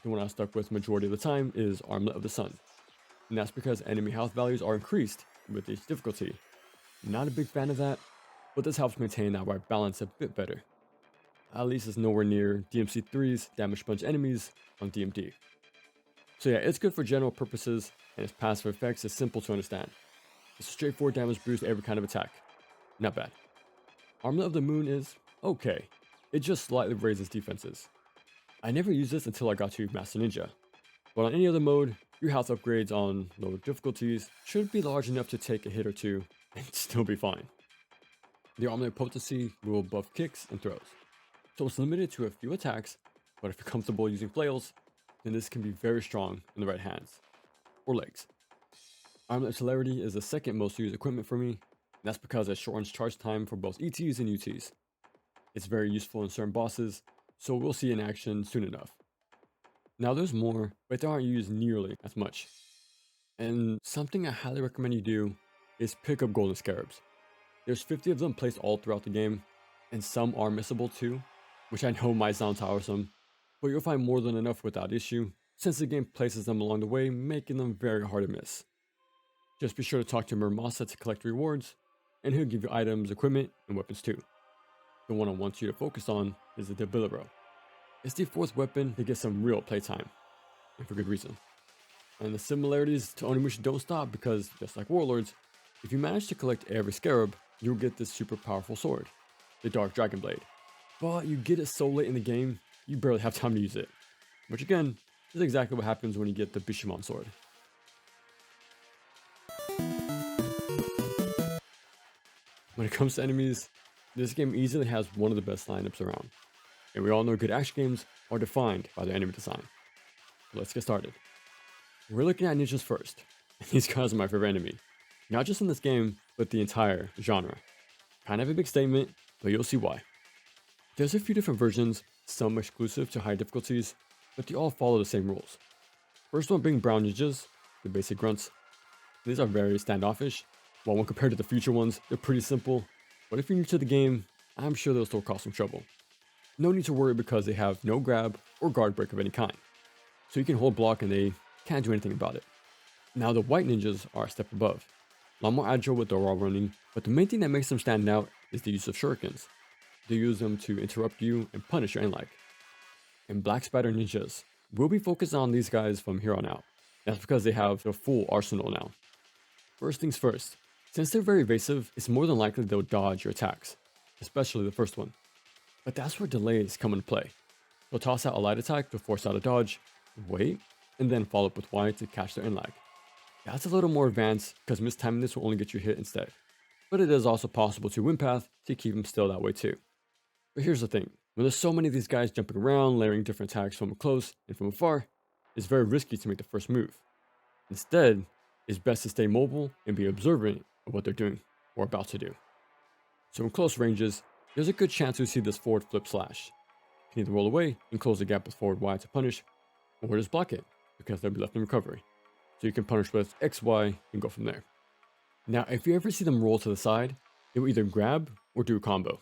The one I stuck with majority of the time is Armlet of the Sun, and that's because enemy health values are increased with each difficulty. Not a big fan of that, but this helps maintain that right balance a bit better. At least it's nowhere near DMC3's damage sponge enemies on DMD. So yeah, it's good for general purposes, and its passive effects is simple to understand. It's a straightforward damage boost to every kind of attack. Not bad. Armlet of the Moon is okay. It just slightly raises defenses. I never used this until I got to Master Ninja, but on any other mode, your health upgrades on lower difficulties should be large enough to take a hit or two and still be fine. The Armlet potency will buff kicks and throws, so it's limited to a few attacks, but if you're comfortable using flails, then this can be very strong in the right hands or legs. Armlet Celerity is the second most used equipment for me, and that's because it shortens charge time for both ETs and UTs. It's very useful in certain bosses, so we'll see in action soon enough. Now there's more, but they aren't used nearly as much. And something I highly recommend you do is pick up golden scarabs. There's 50 of them placed all throughout the game, and some are missable too, which I know might sound tiresome, but you'll find more than enough without issue, since the game places them along the way, making them very hard to miss. Just be sure to talk to Murmasa to collect rewards, and he'll give you items, equipment, and weapons too. The one I want you to focus on is the Debilero. It's the fourth weapon to get some real playtime, and for good reason. And the similarities to Onimushi don't stop because, just like Warlords, if you manage to collect every scarab, you'll get this super powerful sword, the Dark Dragon Blade. But you get it so late in the game, you barely have time to use it. Which again, is exactly what happens when you get the Bishamon sword. When it comes to enemies, this game easily has one of the best lineups around. And we all know good action games are defined by their enemy design. So let's get started. We're looking at ninjas first, and these guys are my favorite enemy. Not just in this game, but the entire genre. Kind of a big statement, but you'll see why. There's a few different versions, some exclusive to higher difficulties, but they all follow the same rules. First one being brown ninjas, the basic grunts. These are very standoffish, while when compared to the future ones, they're pretty simple, but if you're new to the game, I'm sure they'll still cause some trouble. No need to worry because they have no grab or guard break of any kind, so you can hold block and they can't do anything about it. Now the white ninjas are a step above, a lot more agile with their wall running, but the main thing that makes them stand out is the use of shurikens. They use them to interrupt you and punish your aim-lag. And black spider ninjas, we'll be focusing on these guys from here on out. That's because they have the full arsenal now. First things first, since they're very evasive, it's more than likely they'll dodge your attacks, especially the first one. But that's where delays come into play. They'll toss out a light attack to force out a dodge, wait, and then follow up with Y to catch their in-lag. That's a little more advanced because mistiming this will only get you hit instead. But it is also possible to win path to keep them still that way too. But here's the thing, when there's so many of these guys jumping around, layering different attacks from close and from afar, it's very risky to make the first move. Instead, it's best to stay mobile and be observant of what they're doing or about to do. So in close ranges, there's a good chance you'll see this forward flip slash. You can either roll away and close the gap with forward Y to punish, or just block it, because they'll be left in recovery. So you can punish with X, Y, and go from there. Now, if you ever see them roll to the side, they will either grab or do a combo.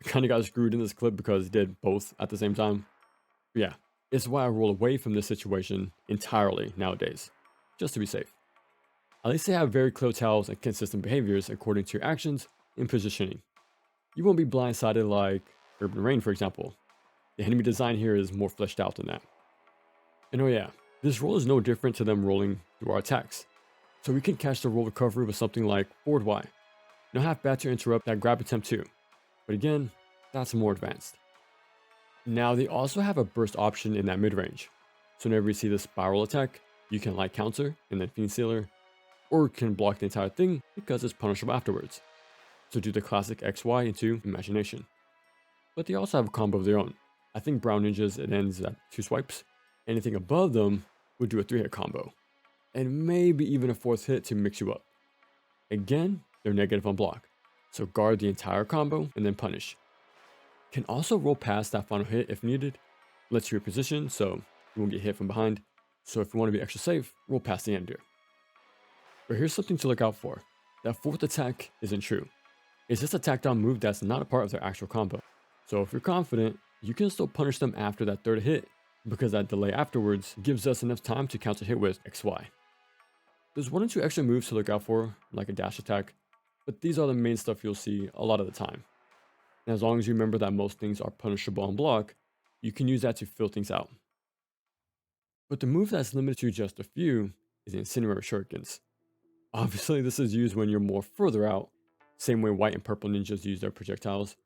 I kinda got screwed in this clip because he did both at the same time. But yeah, it's why I roll away from this situation entirely nowadays, just to be safe. At least they have very clear tells and consistent behaviors according to your actions and positioning. You won't be blindsided like Urban Rain, for example. The enemy design here is more fleshed out than that. And oh yeah, this roll is no different to them rolling through our attacks. So we can catch the roll recovery with something like forward Y. Not half bad to interrupt that grab attempt too. But again, that's more advanced. Now they also have a burst option in that mid-range. So whenever you see the spiral attack, you can light counter and then fiend sealer. or can block the entire thing because it's punishable afterwards. So do the classic XY into imagination. But they also have a combo of their own. I think brown ninjas, it ends at 2 swipes. Anything above them would do a 3-hit combo. And maybe even a 4th hit to mix you up. Again, they're negative on block. So guard the entire combo and then punish. Can also roll past that final hit if needed. Lets you reposition so you won't get hit from behind. So if you want to be extra safe, roll past the end here. But here's something to look out for. That 4th attack isn't true. It's just a tacked on move that's not a part of their actual combo. So if you're confident, you can still punish them after that 3rd hit, because that delay afterwards gives us enough time to counter hit with XY. There's 1 or 2 extra moves to look out for, like a dash attack, but these are the main stuff you'll see a lot of the time. And as long as you remember that most things are punishable on block, you can use that to fill things out. But the move that's limited to just a few is the incendiary shurikens. Obviously this is used when you're more further out, same way white and purple ninjas use their projectiles,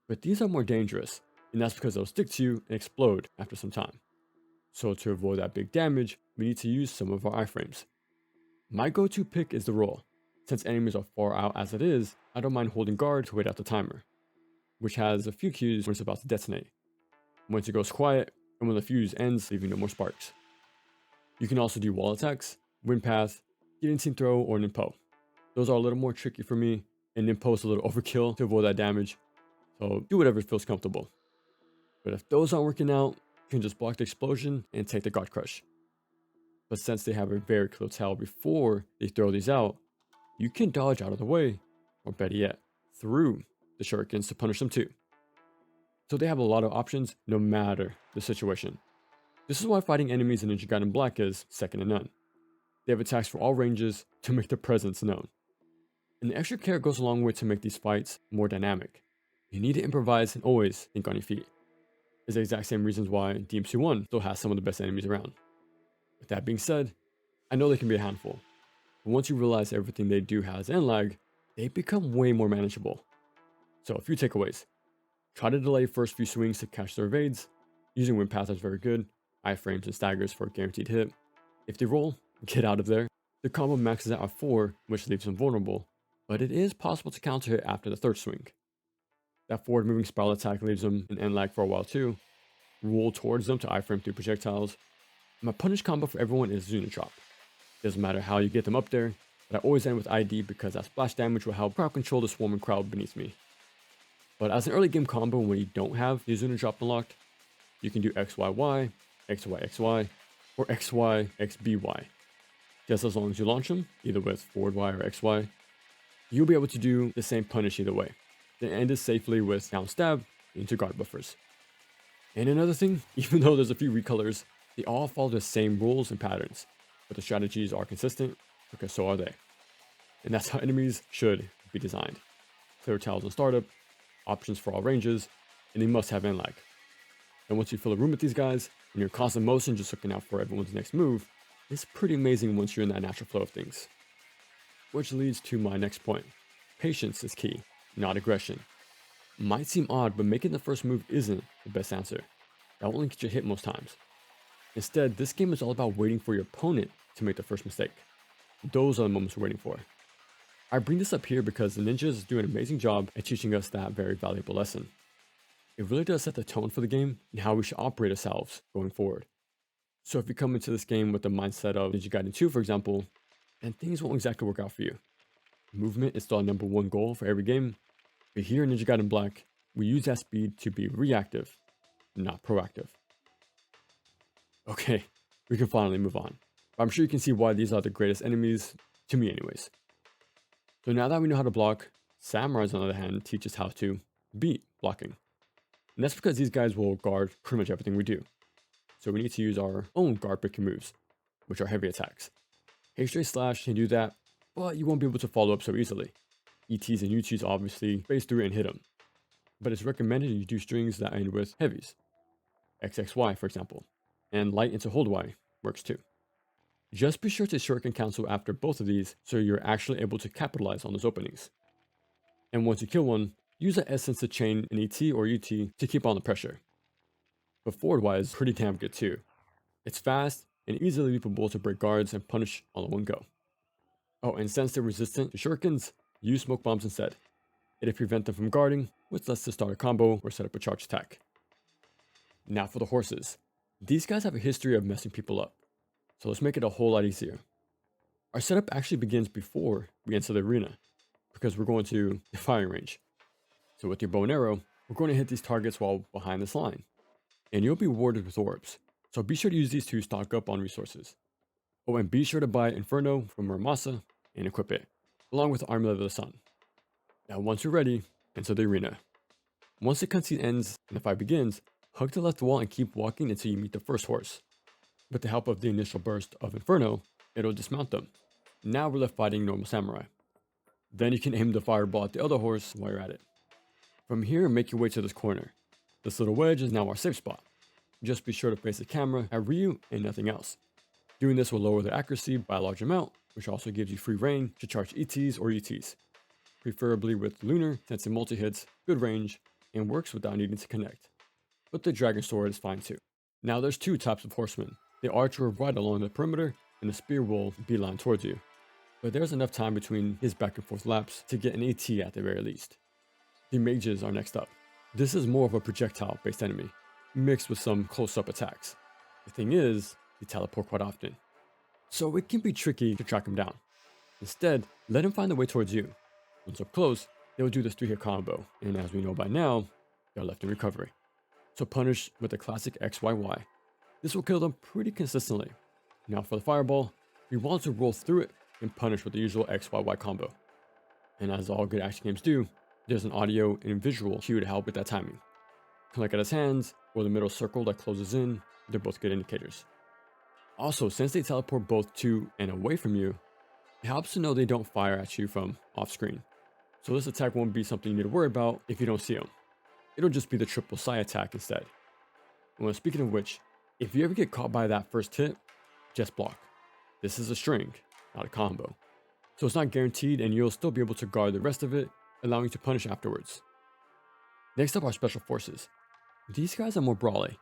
but these are more dangerous, and that's because they'll stick to you and explode after some time. So to avoid that big damage, we need to use some of our iframes. My go-to pick is the roll. Since enemies are far out as it is, I don't mind holding guard to wait out the timer, which has a few cues when it's about to detonate. Once it goes quiet, and when the fuse ends, leaving no more sparks. You can also do wall attacks, wind path, guillotine throw, or ninpo. Those are a little more tricky for me, and ninpo is a little overkill to avoid that damage, so do whatever feels comfortable. But if those aren't working out, you can just block the explosion and take the guard crush. But since they have a very close tail before they throw these out, you can dodge out of the way, or better yet, through the shurikens to punish them too. So they have a lot of options no matter the situation. This is why fighting enemies in Ninja Gaiden Black is second to none. They have attacks for all ranges to make their presence known. And the extra care goes a long way to make these fights more dynamic. You need to improvise and always think on your feet. It's the exact same reasons why DMC1 still has some of the best enemies around. With that being said, I know they can be a handful, but once you realize everything they do has end lag, they become way more manageable. So a few takeaways. Try to delay first few swings to catch their evades. Using wind path is very good. Iframes and staggers for a guaranteed hit. If they roll, get out of there. The combo maxes out at 4, which leaves them vulnerable, but it is possible to counter hit after the 3rd swing. That forward moving spiral attack leaves them in end lag for a while too. Roll towards them to iframe through projectiles. My punish combo for everyone is Zuna Drop. Doesn't matter how you get them up there, but I always end with ID because that splash damage will help crowd control the swarming crowd beneath me. But as an early game combo when you don't have the Zuna Drop unlocked, you can do XYY, XYXY, or XYXBY. Just as long as you launch them, either with forward Y or XY, you'll be able to do the same punish either way. Then end it safely with down stab into guard buffers. And another thing, even though there's a few recolors, they all follow the same rules and patterns, but the strategies are consistent because so are they. And that's how enemies should be designed. Clear tiles on startup, options for all ranges, and they must have end lag. And once you fill a room with these guys, and you're in constant motion just looking out for everyone's next move, it's pretty amazing once you're in that natural flow of things. Which leads to my next point. Patience is key, not aggression. Might seem odd, but making the first move isn't the best answer. That will only get you hit most times. Instead, this game is all about waiting for your opponent to make the first mistake. Those are the moments we're waiting for. I bring this up here because the ninjas do an amazing job at teaching us that very valuable lesson. It really does set the tone for the game and how we should operate ourselves going forward. So if you come into this game with the mindset of Ninja Gaiden 2, for example, then things won't exactly work out for you. Movement is still our number one goal for every game, but here in Ninja Gaiden Black, we use that speed to be reactive, not proactive. Okay, we can finally move on. But I'm sure you can see why these are the greatest enemies, to me anyways. So now that we know how to block, Samurais on the other hand teach us how to beat blocking. And that's because these guys will guard pretty much everything we do. So we need to use our own guard breaking moves, which are heavy attacks. H-Ray Slash can do that, but you won't be able to follow up so easily. ETs and UTs obviously phase through and hit them. But it's recommended you do strings that end with heavies. XXY for example. And light into hold Y works too. Just be sure to shuriken cancel after both of these so you're actually able to capitalize on those openings. And once you kill one, use that essence to chain an ET or UT to keep on the pressure. But forward Y is pretty damn good too. It's fast and easily leapable to break guards and punish all in one go. Oh, and since they're resistant to shurikens, use smoke bombs instead. It'll prevent them from guarding, which lets to start a combo or set up a charge attack. Now for the horses. These guys have a history of messing people up, so let's make it a whole lot easier. Our setup actually begins before we enter the arena, because we're going to the firing range. So with your bow and arrow, we're going to hit these targets while behind this line, and you'll be rewarded with orbs, so be sure to use these to stock up on resources. Oh, and be sure to buy Inferno from Muramasa and equip it, along with Amulet of the Sun. Now once you're ready, enter the arena. Once the cutscene ends and the fight begins, hug the left wall and keep walking until you meet the first horse. With the help of the initial burst of Inferno, it'll dismount them. Now we're left fighting normal samurai. Then you can aim the fireball at the other horse while you're at it. From here, make your way to this corner. This little wedge is now our safe spot. Just be sure to face the camera at Ryu and nothing else. Doing this will lower their accuracy by a large amount, which also gives you free reign to charge ETs or UTs. Preferably with Lunar, since it multi-hits, good range, and works without needing to connect. But the Dragon Sword is fine too. Now there's two types of horsemen. The archer will ride along the perimeter, and the spear will beeline towards you. But there's enough time between his back and forth laps to get an AT at the very least. The mages are next up. This is more of a projectile based enemy, mixed with some close-up attacks. The thing is, they teleport quite often, so it can be tricky to track him down. Instead, let him find the way towards you. Once up close, they will do this 3-hit combo, and as we know by now, they're left in recovery. So punish with the classic XYY. This will kill them pretty consistently. Now for the fireball, we want to roll through it and punish with the usual XYY combo. And as all good action games do, there's an audio and visual cue to help with that timing. Click at his hands, or the middle circle that closes in, they're both good indicators. Also, since they teleport both to and away from you, it helps to know they don't fire at you from off screen. So this attack won't be something you need to worry about if you don't see them. It'll just be the triple psi attack instead. Well, speaking of which, if you ever get caught by that first hit, just block. This is a string, not a combo. So it's not guaranteed and you'll still be able to guard the rest of it, allowing you to punish afterwards. Next up are special forces. These guys are more brawly,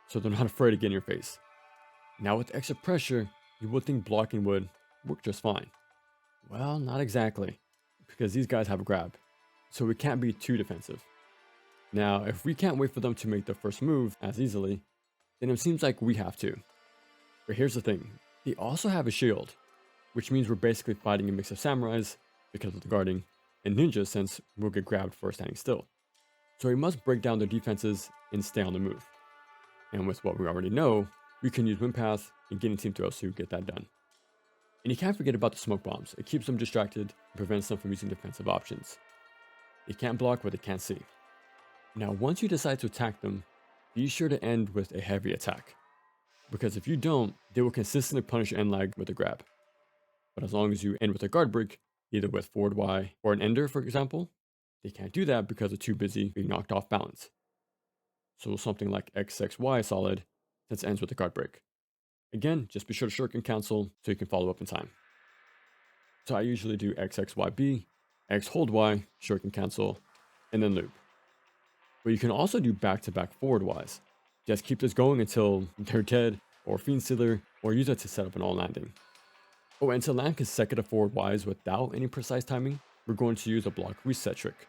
so they're not afraid to get in your face. Now with extra pressure, you would think blocking would work just fine. Well, not exactly, because these guys have a grab, so we can't be too defensive. Now, if we can't wait for them to make the first move as easily, then it seems like we have to. But here's the thing, they also have a shield, which means we're basically fighting a mix of samurais, because of the guarding, and ninjas since we'll get grabbed for standing still. So we must break down their defenses and stay on the move. And with what we already know, we can use Wind Path and Gaiden Team Throws to get that done. And you can't forget about the smoke bombs. It keeps them distracted and prevents them from using defensive options. They can't block what they can't see. Now once you decide to attack them, be sure to end with a heavy attack. Because if you don't, they will consistently punish your end lag with a grab. But as long as you end with a guard break, either with forward Y or an ender for example, they can't do that because they're too busy being knocked off balance. So something like XXY is solid, since it ends with a guard break. Again, just be sure to shuriken cancel so you can follow up in time. So I usually do XXYB, X hold Y, shuriken cancel, and then loop. But you can also do back-to-back forward Ys. Just keep this going until they're dead, or Fiend Sealer, or use it to set up an all landing. Oh, and to land consecutive forward Ys without any precise timing, we're going to use a block reset trick.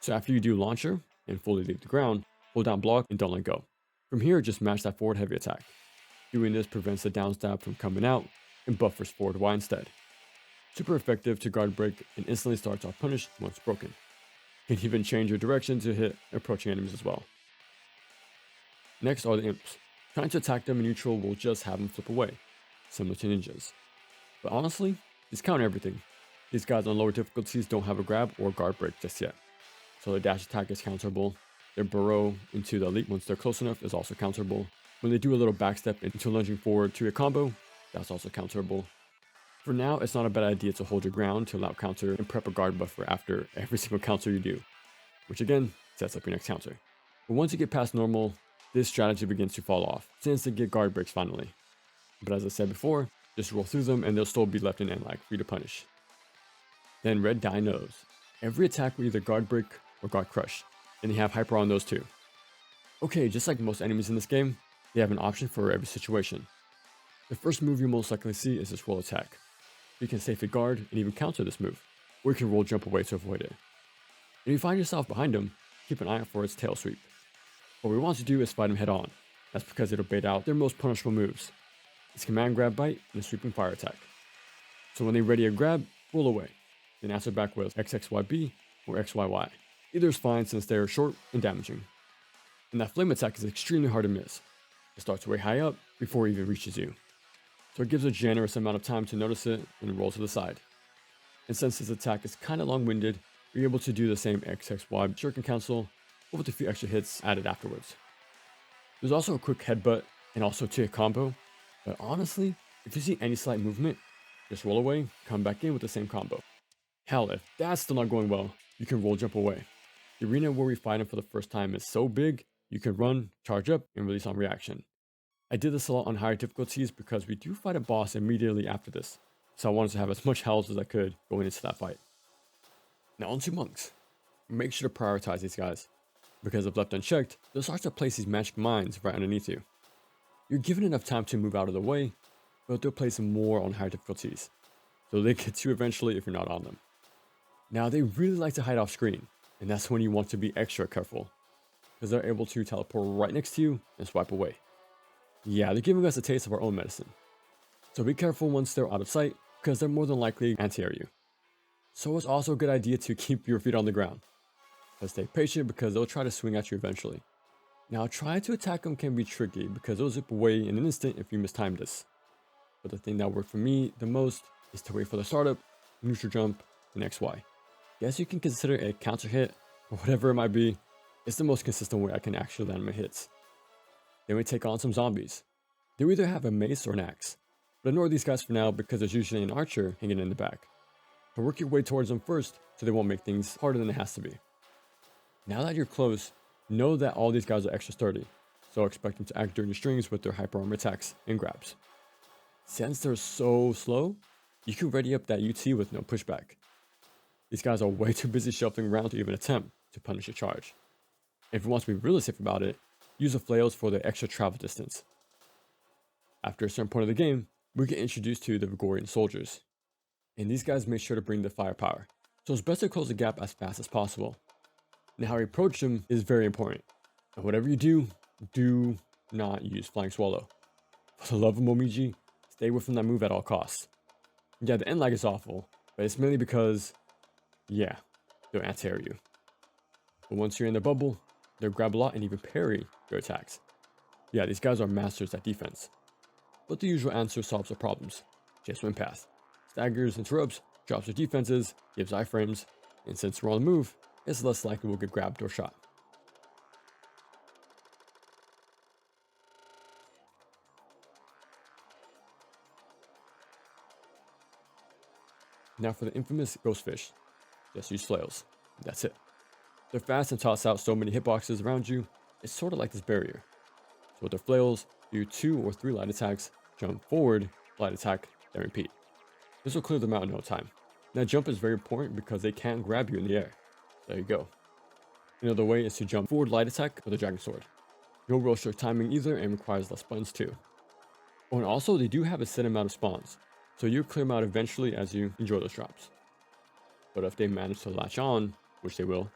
So after you do launcher and fully leave the ground, hold down block and don't let go. From here, just match that forward heavy attack. Doing this prevents the down stab from coming out and buffers forward Y instead. Super effective to guard break and instantly starts off punish once broken. Can even change your direction to hit approaching enemies as well. Next are the imps. Trying to attack them in neutral will just have them flip away, similar to ninjas. But honestly, discount everything. These guys on lower difficulties don't have a grab or guard break just yet. So their dash attack is counterable. Their burrow into the elite once they're close enough is also counterable. When they do a little backstep into lunging forward to a combo, that's also counterable. For now, it's not a bad idea to hold your ground to allow counter and prep a guard buffer after every single counter you do, which again, sets up your next counter. But once you get past normal, this strategy begins to fall off, since they get guard breaks finally. But as I said before, just roll through them and they'll still be left in end lag for you to punish. Then Red Dinos. Every attack will either guard break or guard crush, and they have hyper on those too. Okay, just like most enemies in this game, they have an option for every situation. The first move you most likely see is this roll attack. You can safely guard and even counter this move, or you can roll jump away to avoid it. If you find yourself behind him, keep an eye out for its tail sweep. What we want to do is fight him head on. That's because it'll bait out their most punishable moves. Its command grab bite and a sweeping fire attack. So when they ready a grab, roll away, then answer back with XXYB or XYY. Either is fine since they are short and damaging. And that flame attack is extremely hard to miss. It starts way high up before it even reaches you. So it gives a generous amount of time to notice it and roll to the side. And since this attack is kinda long-winded, you're able to do the same XXY shuriken cancel, but with a few extra hits added afterwards. There's also a quick headbutt and also 2-hit combo, but honestly, if you see any slight movement, just roll away, come back in with the same combo. Hell, if that's still not going well, you can roll jump away. The arena where we fight him for the first time is so big, you can run, charge up, and release on reaction. I did this a lot on higher difficulties because we do fight a boss immediately after this, so I wanted to have as much health as I could going into that fight. Now onto monks. Make sure to prioritize these guys, because if left unchecked, they'll start to place these magic mines right underneath you. You're given enough time to move out of the way, but they'll place more on higher difficulties, so they get you eventually if you're not on them. Now they really like to hide off screen, and that's when you want to be extra careful, because they're able to teleport right next to you and swipe away. Yeah, they're giving us a taste of our own medicine. So be careful once they're out of sight, because they're more than likely anti-air you. So it's also a good idea to keep your feet on the ground. But stay patient because they'll try to swing at you eventually. Now trying to attack them can be tricky because they'll zip away in an instant if you mistime this. But the thing that worked for me the most is to wait for the startup, neutral jump, and XY. Yes, you can consider it a counter hit, or whatever it might be. It's the most consistent way I can actually land my hits. Then we take on some zombies. They either have a mace or an axe, but ignore these guys for now because there's usually an archer hanging in the back. So work your way towards them first so they won't make things harder than it has to be. Now that you're close, know that all these guys are extra sturdy, so expect them to act during your strings with their hyper armor attacks and grabs. Since they're so slow, you can ready up that UT with no pushback. These guys are way too busy shuffling around to even attempt to punish a charge. If you want to be really safe about it, use the flails for the extra travel distance. After a certain point of the game, we get introduced to the Vigorian soldiers. And these guys make sure to bring the firepower, so it's best to close the gap as fast as possible. And how you approach them is very important. And whatever you do not use Flying Swallow. For the love of Momiji, stay away from that move at all costs. Yeah, the end lag is awful, but it's mainly because, yeah, they'll anti-air you. But once you're in the bubble, they'll grab a lot and even parry your attacks. Yeah, these guys are masters at defense. But the usual answer solves the problems. Just wind path. Staggers, interrupts, drops their defenses, gives iframes, and since we're on the move, it's less likely we'll get grabbed or shot. Now for the infamous ghostfish, just use flails. That's it. They're fast and toss out so many hitboxes around you, it's sort of like this barrier. So with their flails, do 2 or 3 light attacks, jump forward, light attack, then repeat. This will clear them out in no time. Now jump is very important because they can't grab you in the air. There you go. Another way is to jump forward light attack with a dragon sword. No real short timing either and requires less buttons too. Oh, and also they do have a set amount of spawns, so you'll clear them out eventually as you enjoy those drops. But if they manage to latch on, which they will,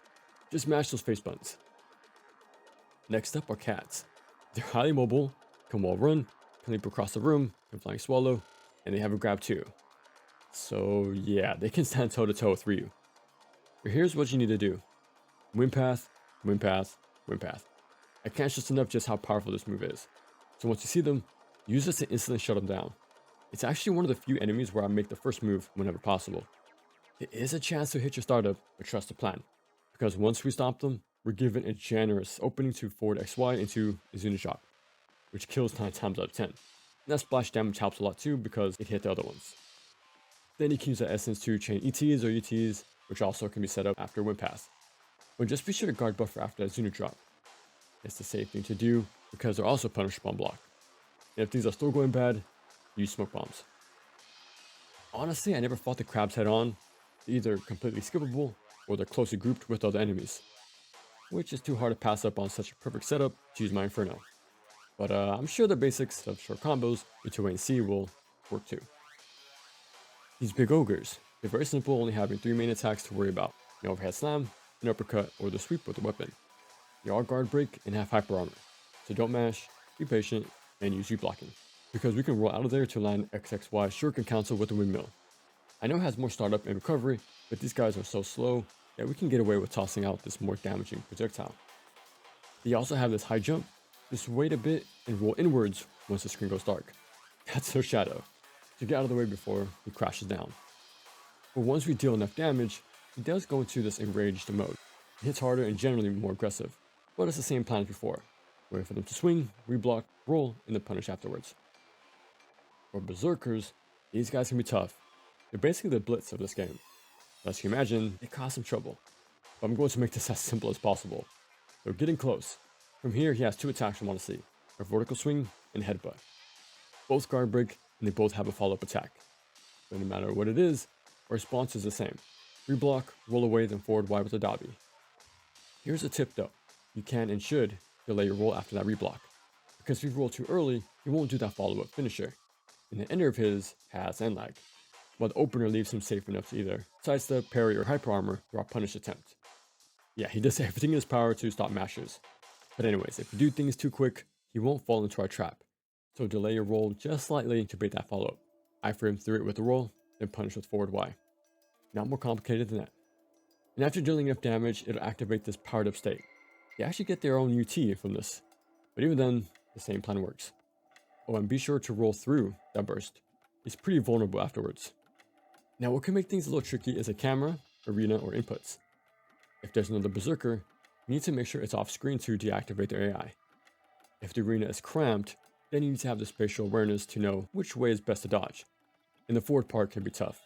just mash those face buttons. Next up are cats. They're highly mobile, can wall run, can leap across the room, can flying swallow, and they have a grab too. So yeah, they can stand toe to toe with Ryu. But here's what you need to do. Wind path, wind path, wind path. I can't stress enough just how powerful this move is. So once you see them, use this to instantly shut them down. It's actually one of the few enemies where I make the first move whenever possible. It is a chance to hit your startup, but trust the plan. Because once we stop them, we're given a generous opening to forward XY into Izuna Shock, which kills 9 times out of 10. And that splash damage helps a lot too because it hit the other ones. Then you can use the essence to chain ETs or UTs, which also can be set up after wind path. But just be sure to guard buffer after that Izuna drop. It's the safe thing to do because they're also punishable on block. And if things are still going bad, use smoke bombs. Honestly, I never fought the crabs head on. They're either completely skippable or they're closely grouped with other enemies, which is too hard to pass up on such a perfect setup to use my Inferno. But I'm sure the basics of short combos into wait and see will work too. These big ogres, they're very simple, only having 3 main attacks to worry about: an overhead slam, an uppercut, or the sweep with the weapon. They are guard break and have hyper armor, so don't mash, be patient, and use blocking, because we can roll out of there to land XXY shuriken cancel with the windmill. I know it has more startup and recovery, but these guys are so slow that we can get away with tossing out this more damaging projectile. They also have this high jump, just wait a bit and roll inwards once the screen goes dark. That's their shadow, to get out of the way before he crashes down. But once we deal enough damage, he does go into this enraged mode. It hits harder and generally more aggressive, but it's the same plan as before. Wait for them to swing, reblock, roll, and then punish afterwards. For berserkers, these guys can be tough. They're basically the blitz of this game. As you can imagine, they cause some trouble. But I'm going to make this as simple as possible. So getting close. From here, he has 2 attacks I want to see: a vertical swing and headbutt. Both guard break, and they both have a follow-up attack. But no matter what it is, our response is the same: reblock, roll away, then forward Y with a dobby. Here's a tip though: you can and should delay your roll after that reblock, because if you roll too early, he won't do that follow-up finisher, and the ender of his has end lag, while the opener leaves him safe enough to either sidestep, parry, or hyper armor through our punish attempt. Yeah, he does everything in his power to stop mashers. But anyways, if you do things too quick, he won't fall into our trap. So delay your roll just slightly to bait that follow-up. I frame through it with the roll, then punish with forward Y. Not more complicated than that. And after dealing enough damage, it'll activate this powered up state. They actually get their own UT from this, but even then, the same plan works. Oh, and be sure to roll through that burst. He's pretty vulnerable afterwards. Now, what can make things a little tricky is a camera, arena, or inputs. If there's another berserker, you need to make sure it's off screen to deactivate their AI. If the arena is cramped, then you need to have the spatial awareness to know which way is best to dodge. And the forward part can be tough.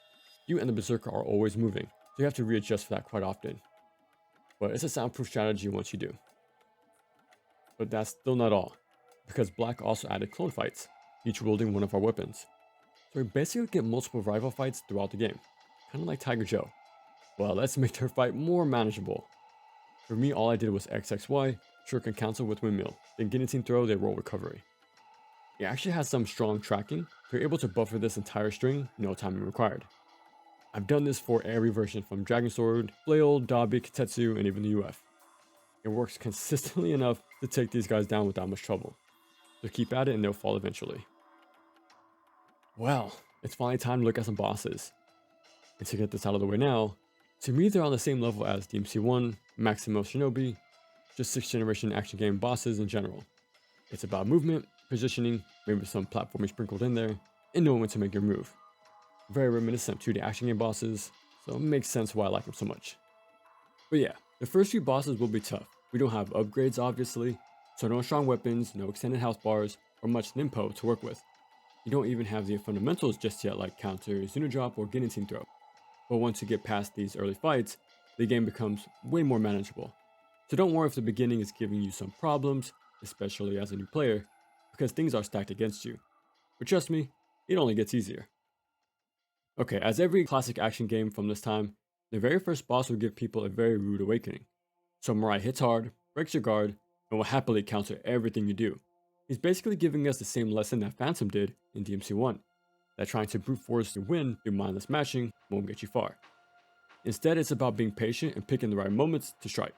You and the berserker are always moving, so you have to readjust for that quite often. But it's a soundproof strategy once you do. But that's still not all, because Black also added clone fights, each wielding one of our weapons. So we basically get multiple rival fights throughout the game, kind of like Tiger Joe. Well, let's make their fight more manageable. For me, all I did was XXY, shuriken cancel with windmill, then guillotine throw, they roll recovery. It actually has some strong tracking, so you're able to buffer this entire string, no timing required. I've done this for every version from Dragon Sword, Flail, Dabi, Kitetsu, and even the UF. It works consistently enough to take these guys down without much trouble. So keep at it and they'll fall eventually. Well, it's finally time to look at some bosses. And to get this out of the way now, to me they're on the same level as DMC1, Maximo Shinobi, just 6th generation action game bosses in general. It's about movement, positioning, maybe some platforming sprinkled in there, and knowing when to make your move. Very reminiscent to the action game bosses, so it makes sense why I like them so much. But yeah, the first few bosses will be tough. We don't have upgrades obviously, so no strong weapons, no extended health bars, or much nimpo to work with. You don't even have the fundamentals just yet like counter, Zuno drop, or guillotine throw. But once you get past these early fights, the game becomes way more manageable. So don't worry if the beginning is giving you some problems, especially as a new player, because things are stacked against you. But trust me, it only gets easier. Okay, as every classic action game from this time, the very first boss will give people a very rude awakening. Samurai hits hard, breaks your guard, and will happily counter everything you do. He's basically giving us the same lesson that Phantom did in DMC1, that trying to brute force to win through mindless mashing won't get you far. Instead, it's about being patient and picking the right moments to strike.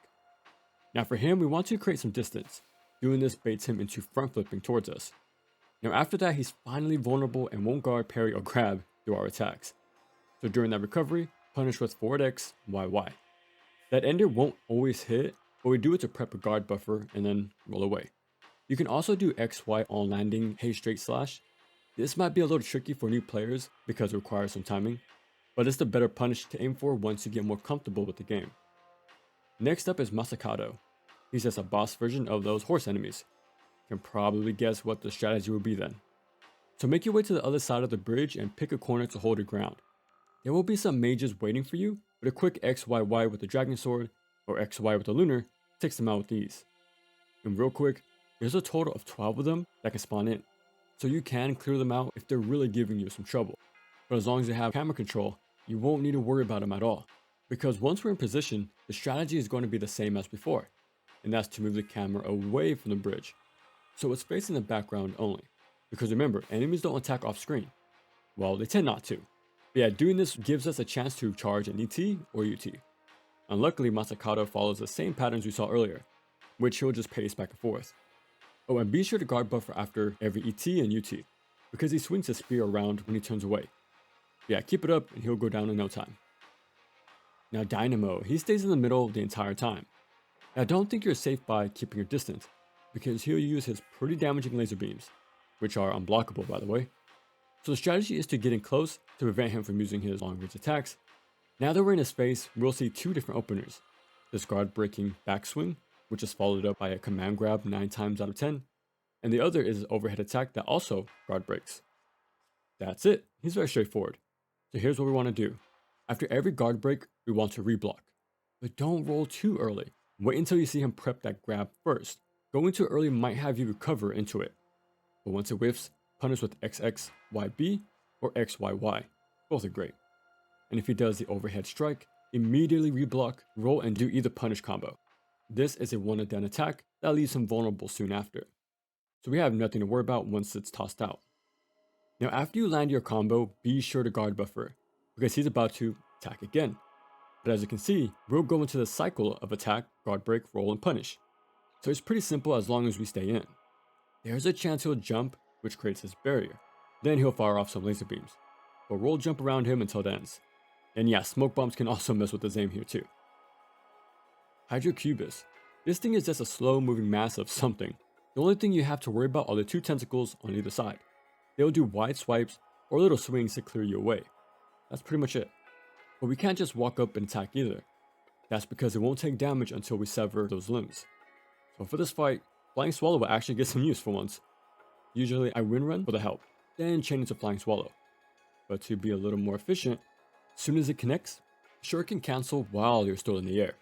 Now for him, we want to create some distance. Doing this baits him into front flipping towards us. Now after that, he's finally vulnerable and won't guard, parry, or grab through our attacks. So during that recovery, punish with forward X, YY. That ender won't always hit, but we do it to prep a guard buffer and then roll away. You can also do XY on landing, hey straight slash. This might be a little tricky for new players because it requires some timing, but it's the better punish to aim for once you get more comfortable with the game. Next up is Masakado. He's just a boss version of those horse enemies. You can probably guess what the strategy will be then. So make your way to the other side of the bridge and pick a corner to hold your ground. There will be some mages waiting for you, but a quick XYY with the Dragon Sword or XY with the Lunar takes them out with ease. And real quick, there's a total of 12 of them that can spawn in, so you can clear them out if they're really giving you some trouble. But as long as you have camera control, you won't need to worry about them at all, because once we're in position, the strategy is going to be the same as before, and that's to move the camera away from the bridge, so it's facing the background only. Because remember, enemies don't attack off screen. Well, they tend not to. But yeah, doing this gives us a chance to charge an ET or UT. Unluckily, Masakata follows the same patterns we saw earlier, which he'll just pace back and forth. Oh, and be sure to guard buffer after every ET and UT, because he swings his spear around when he turns away. But yeah, keep it up and he'll go down in no time. Now Dynamo, he stays in the middle the entire time. Now don't think you're safe by keeping your distance, because he'll use his pretty damaging laser beams, which are unblockable by the way. So the strategy is to get in close to prevent him from using his long range attacks. Now that we're in his face, we'll see two different openers. This guard breaking backswing, which is followed up by a command grab 9 times out of 10, and the other is his overhead attack that also guard breaks. That's it, he's very straightforward. So here's what we want to do. After every guard break, we want to reblock. But don't roll too early. Wait until you see him prep that grab first. Going too early might have you recover into it. But once it whiffs, punish with XXYB or XYY. Both are great. And if he does the overhead strike, immediately reblock, roll and do either punish combo. This is a 1-and-done attack that leaves him vulnerable soon after. So we have nothing to worry about once it's tossed out. Now after you land your combo, be sure to guard buffer, because he's about to attack again. But as you can see, we'll go into the cycle of attack, guard break, roll, and punish. So it's pretty simple as long as we stay in. There's a chance he'll jump, which creates his barrier. Then he'll fire off some laser beams. But roll jump around him until it ends. And yeah, smoke bombs can also mess with his aim here too. Hydrocubus. This thing is just a slow moving mass of something. The only thing you have to worry about are the 2 tentacles on either side. They'll do wide swipes or little swings to clear you away. That's pretty much it. But we can't just walk up and attack either. That's because it won't take damage until we sever those limbs. So for this fight, Flying Swallow will actually get some use for once. Usually I wind run for the help, then chain into Flying Swallow. But to be a little more efficient, as soon as it connects, Shuriken cancel while you're still in the air.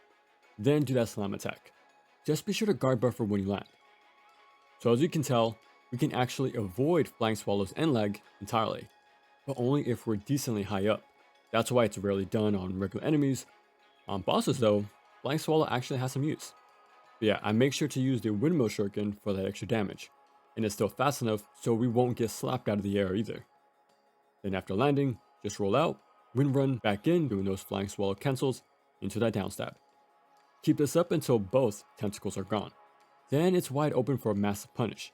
Then do that slam attack. Just be sure to guard buffer when you land. So as you can tell, we can actually avoid Flying Swallow's end leg entirely, but only if we're decently high up. That's why it's rarely done on regular enemies. On bosses though, Flying Swallow actually has some use. But yeah, I make sure to use the windmill shuriken for that extra damage, and it's still fast enough so we won't get slapped out of the air either. Then after landing, just roll out, wind run back in doing those Flying Swallow cancels into that down stab. Keep this up until both tentacles are gone. Then it's wide open for a massive punish.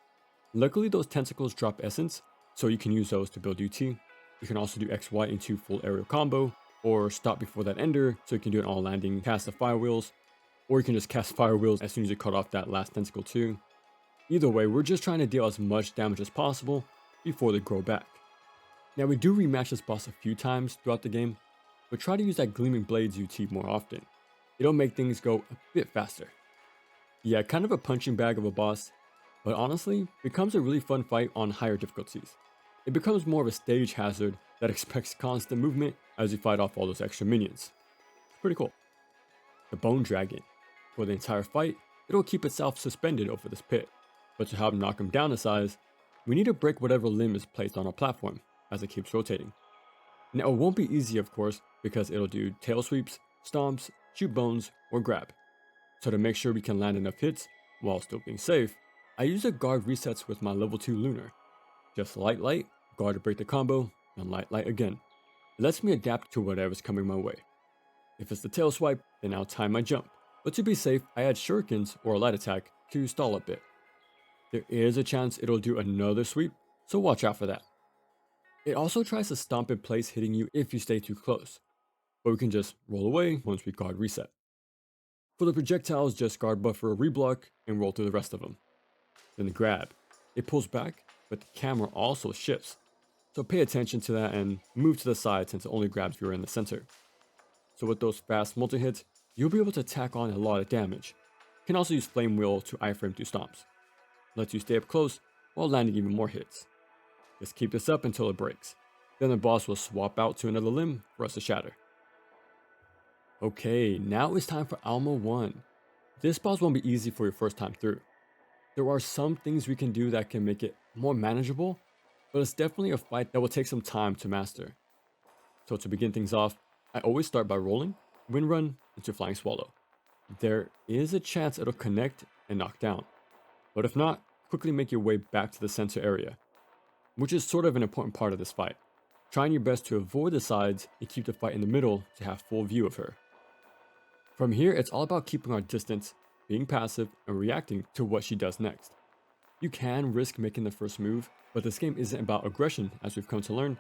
Luckily those tentacles drop essence, so you can use those to build UT. You can also do XY into full aerial combo, or stop before that ender, so you can do it on landing, cast the fire wheels, or you can just cast fire wheels as soon as you cut off that last tentacle too. Either way, we're just trying to deal as much damage as possible before they grow back. Now we do rematch this boss a few times throughout the game, but try to use that Gleaming Blades UT more often. It'll make things go a bit faster. Yeah, kind of a punching bag of a boss, but honestly, becomes a really fun fight on higher difficulties. It becomes more of a stage hazard that expects constant movement as you fight off all those extra minions. It's pretty cool. The Bone Dragon. For the entire fight, it'll keep itself suspended over this pit, but to help knock him down a size, we need to break whatever limb is placed on our platform as it keeps rotating. Now it won't be easy of course, because it'll do tail sweeps, stomps, shoot bones, or grab. So to make sure we can land enough hits, while still being safe, I use a guard resets with my level 2 Lunar. Just light, guard to break the combo, and light again. It lets me adapt to whatever's coming my way. If it's the tail swipe, then I'll time my jump. But to be safe, I add shurikens or a light attack to stall a bit. There is a chance it'll do another sweep, so watch out for that. It also tries to stomp in place hitting you if you stay too close, but we can just roll away once we guard reset. For the projectiles, just guard buffer, reblock, and roll through the rest of them. Then the grab. It pulls back, but the camera also shifts, so pay attention to that and move to the side since it only grabs if you're in the center. So with those fast multi-hits, you'll be able to tack on a lot of damage. You can also use Flame Wheel to iframe through stomps. Lets you stay up close while landing even more hits. Just keep this up until it breaks. Then the boss will swap out to another limb for us to shatter. Okay, now it's time for Alma 1. This boss won't be easy for your first time through. There are some things we can do that can make it more manageable, but it's definitely a fight that will take some time to master. So to begin things off, I always start by rolling, wind run into Flying Swallow. There is a chance it'll connect and knock down, but if not, quickly make your way back to the center area, which is sort of an important part of this fight. trying your best to avoid the sides and keep the fight in the middle to have full view of her. From here, it's all about keeping our distance, being passive, and reacting to what she does next. You can risk making the first move, but this game isn't about aggression as we've come to learn,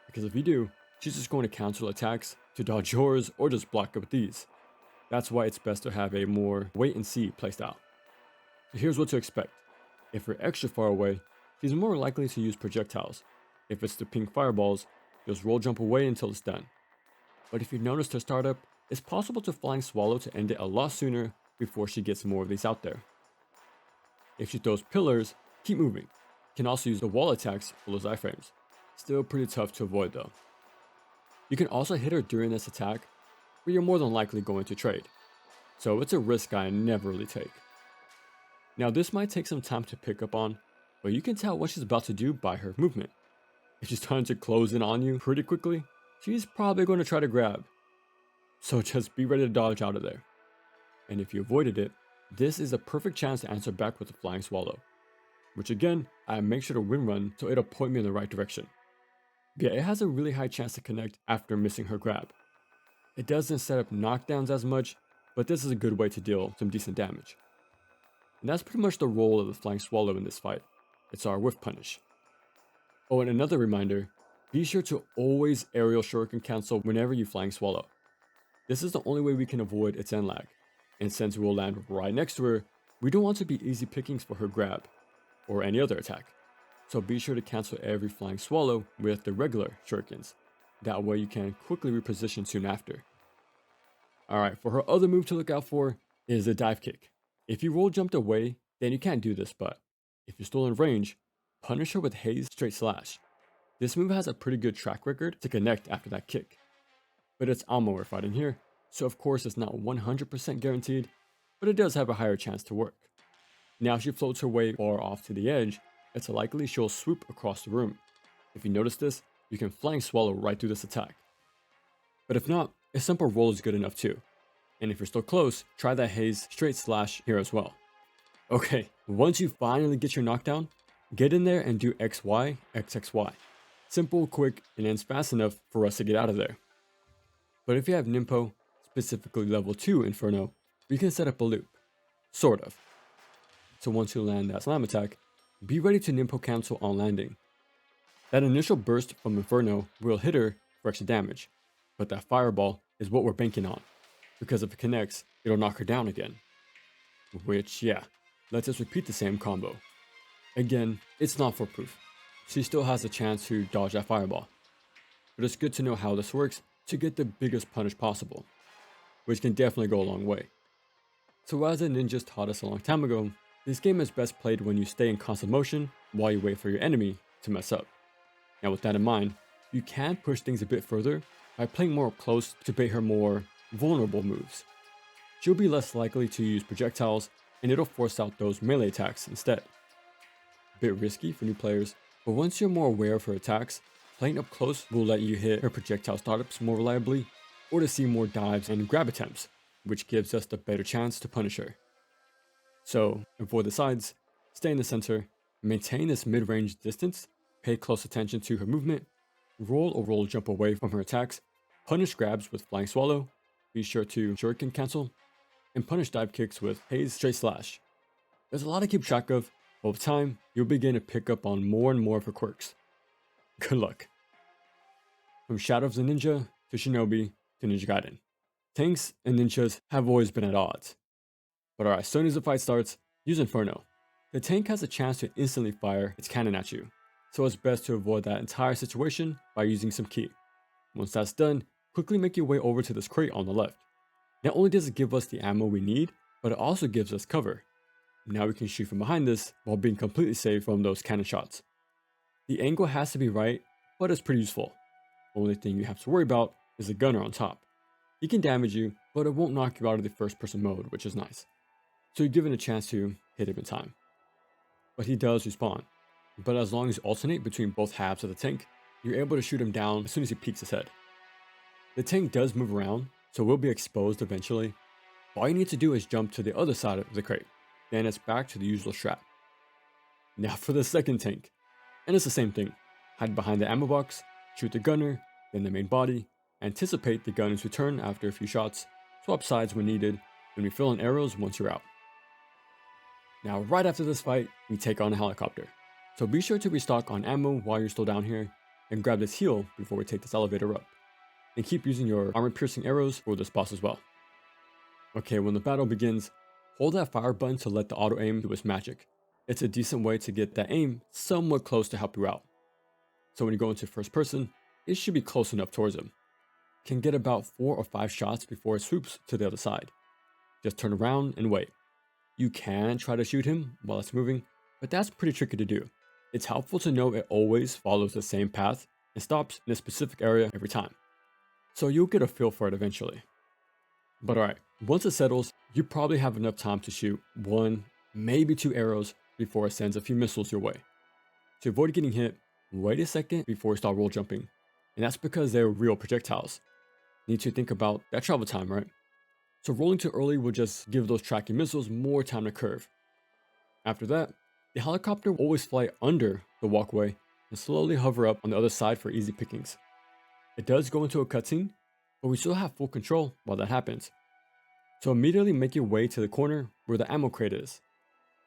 because if you do, she's just going to cancel attacks, to dodge yours, or just block it with these. That's why it's best to have a more wait and see playstyle. So here's what to expect. If you're extra far away, she's more likely to use projectiles. If it's the pink fireballs, just roll jump away until it's done. But if you notice her startup, it's possible to flying swallow to end it a lot sooner before she gets more of these out there. If she throws pillars, keep moving. You can also use the wall attacks for those iframes. Still pretty tough to avoid though. You can also hit her during this attack, but you're more than likely going to trade. So it's a risk I never really take. Now this might take some time to pick up on, but you can tell what she's about to do by her movement. If she's trying to close in on you pretty quickly, she's probably going to try to grab. So just be ready to dodge out of there. And if you avoided it, this is a perfect chance to answer back with a flying swallow. Which again, I make sure to wind run so it'll point me in the right direction. Yeah, it has a really high chance to connect after missing her grab. It doesn't set up knockdowns as much, but this is a good way to deal some decent damage. And that's pretty much the role of the flying swallow in this fight. It's our whiff punish. Oh, and another reminder, be sure to always aerial shuriken cancel whenever you flying swallow. This is the only way we can avoid its end lag, and since we'll land right next to her, we don't want to be easy pickings for her grab, or any other attack. So be sure to cancel every flying swallow with the regular shurikens. That way you can quickly reposition soon after. Alright, for her other move to look out for is the dive kick. If you roll jumped away, then you can't do this, but if you're still in range, punish her with Haze straight slash. This move has a pretty good track record to connect after that kick. But it's Alma we're fighting here, so of course it's not 100% guaranteed, but it does have a higher chance to work. Now if she floats her way far off to the edge, it's likely she'll swoop across the room. If you notice this, you can flying swallow right through this attack. But if not, a simple roll is good enough too. And if you're still close, try that Haze straight slash here as well. Okay, once you finally get your knockdown, get in there and do XY, XXY. Simple, quick, and ends fast enough for us to get out of there. But if you have Nimpo, specifically level 2 Inferno, we can set up a loop. Sort of. So once you land that slam attack, be ready to Nimpo cancel on landing. That initial burst from Inferno will hit her for extra damage, but that fireball is what we're banking on, because if it connects, it'll knock her down again. Which, yeah, lets us repeat the same combo. Again, it's not foolproof. She still has a chance to dodge that fireball. But it's good to know how this works to get the biggest punish possible, which can definitely go a long way. So as the ninjas taught us a long time ago, this game is best played when you stay in constant motion while you wait for your enemy to mess up. Now with that in mind, you can push things a bit further by playing more up close to bait her more vulnerable moves. She'll be less likely to use projectiles and it'll force out those melee attacks instead. A bit risky for new players, but once you're more aware of her attacks, playing up close will let you hit her projectile startups more reliably, or to see more dives and grab attempts, which gives us the better chance to punish her. So, avoid the sides, stay in the center, maintain this mid-range distance, pay close attention to her movement, roll or roll jump away from her attacks, punish grabs with flying swallow, be sure to shuriken cancel, and punish dive kicks with Haze straight slash. There's a lot to keep track of, but with time, you'll begin to pick up on more and more of her quirks. Good luck. From Shadow of the Ninja to Shinobi to Ninja Gaiden, tanks and ninjas have always been at odds. But alright, as soon as the fight starts, use Inferno. The tank has a chance to instantly fire its cannon at you, so it's best to avoid that entire situation by using some ki. Once that's done, quickly make your way over to this crate on the left. Not only does it give us the ammo we need, but it also gives us cover. Now we can shoot from behind this while being completely safe from those cannon shots. The angle has to be right, but it's pretty useful. Only thing you have to worry about is the gunner on top. He can damage you, but it won't knock you out of the first person mode, which is nice. So you're given a chance to hit him in time. But he does respawn. But as long as you alternate between both halves of the tank, you're able to shoot him down as soon as he peeks his head. The tank does move around, so will be exposed eventually. All you need to do is jump to the other side of the crate, then it's back to the usual strat. Now for the second tank, and it's the same thing. Hide behind the ammo box, Shoot the gunner, then the main body, anticipate the gunner's return after a few shots, swap sides when needed, and refill on arrows once you're out. Now right after this fight, we take on a helicopter. So be sure to restock on ammo while you're still down here, and grab this heal before we take this elevator up. And keep using your armor-piercing arrows for this boss as well. Okay, when the battle begins, hold that fire button to let the auto-aim do its magic. It's a decent way to get that aim somewhat close to help you out. So when you go into first person, it should be close enough towards him. Can get about 4 or 5 shots before it swoops to the other side. Just turn around and wait. You can try to shoot him while it's moving, but that's pretty tricky to do. It's helpful to know it always follows the same path and stops in a specific area every time. So you'll get a feel for it eventually. But alright, once it settles, you probably have enough time to shoot 1, maybe 2 arrows before it sends a few missiles your way. To avoid getting hit, wait a second before you start roll jumping, and that's because they're real projectiles. Need to think about that travel time, right? So rolling too early will just give those tracking missiles more time to curve. After that, the helicopter will always fly under the walkway and slowly hover up on the other side for easy pickings. It does go into a cutscene, but we still have full control while that happens. So immediately make your way to the corner where the ammo crate is.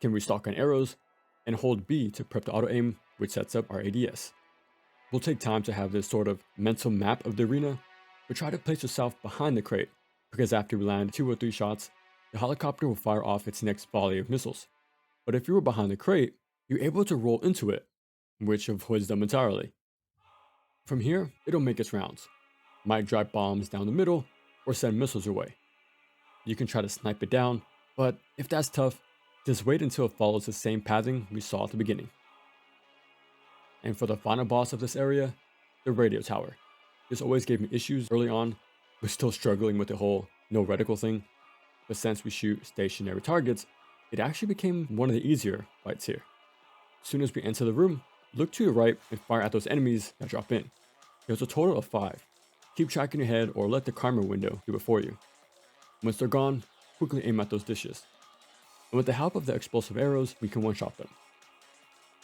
Can restock on arrows, and hold B to prep the auto aim, which sets up our ADS. We'll take time to have this sort of mental map of the arena, but try to place yourself behind the crate, because after we land 2 or 3 shots, the helicopter will fire off its next volley of missiles. But if you were behind the crate, you're able to roll into it, which avoids them entirely. From here, it'll make its rounds. Might drop bombs down the middle, or send missiles your way. You can try to snipe it down, but if that's tough, just wait until it follows the same pathing we saw at the beginning. And for the final boss of this area, the radio tower. This always gave me issues early on, but still struggling with the whole no reticle thing. But since we shoot stationary targets, it actually became one of the easier fights here. As soon as we enter the room, look to your right and fire at those enemies that drop in. There's a total of 5. Keep track in your head or let the camera window do it for you. Once they're gone, quickly aim at those dishes. And with the help of the explosive arrows, we can one-shot them.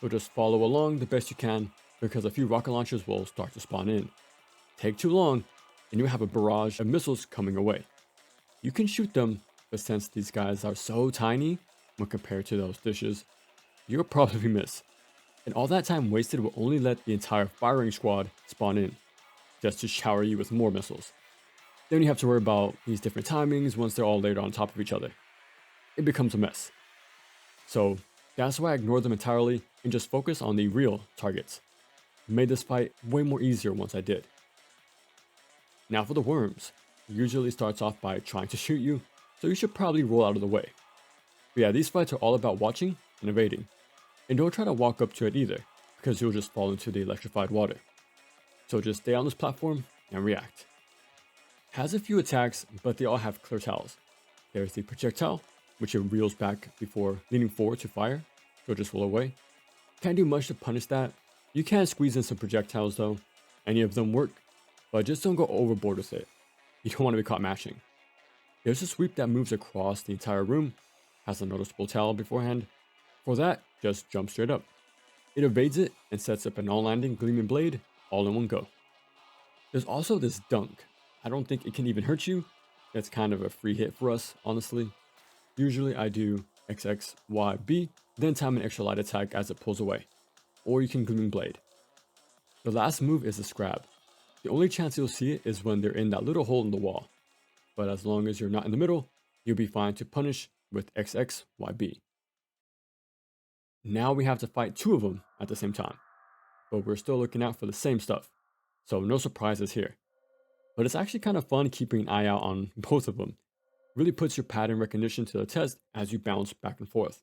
So just follow along the best you can, because a few rocket launchers will start to spawn in. Take too long, and you have a barrage of missiles coming away. You can shoot them, but since these guys are so tiny when compared to those dishes, you'll probably miss. And all that time wasted will only let the entire firing squad spawn in, just to shower you with more missiles. Then you have to worry about these different timings once they're all layered on top of each other. It becomes a mess. So that's why I ignore them entirely and just focus on the real targets. It made this fight way more easier once I did. Now for the worms. It usually starts off by trying to shoot you, so you should probably roll out of the way. But yeah, these fights are all about watching and evading. And don't try to walk up to it either, because you'll just fall into the electrified water. So just stay on this platform and react. Has a few attacks, but they all have clear tells. There's the projectile, which it reels back before leaning forward to fire, so just roll away. Can't do much to punish that. You can squeeze in some projectiles though, any of them work, but just don't go overboard with it. You don't want to be caught mashing. There's a sweep that moves across the entire room, has a noticeable tell beforehand. For that, just jump straight up. It evades it and sets up an all-landing gleaming blade all in one go. There's also this dunk. I don't think it can even hurt you. It's kind of a free hit for us, honestly. Usually I do XXYB, then time an extra light attack as it pulls away. Or you can Gleaming Blade. The last move is a Scrab. The only chance you'll see it is when they're in that little hole in the wall. But as long as you're not in the middle, you'll be fine to punish with XXYB. Now we have to fight 2 of them at the same time. But we're still looking out for the same stuff. So no surprises here. But it's actually kind of fun keeping an eye out on both of them. Really puts your pattern recognition to the test as you bounce back and forth.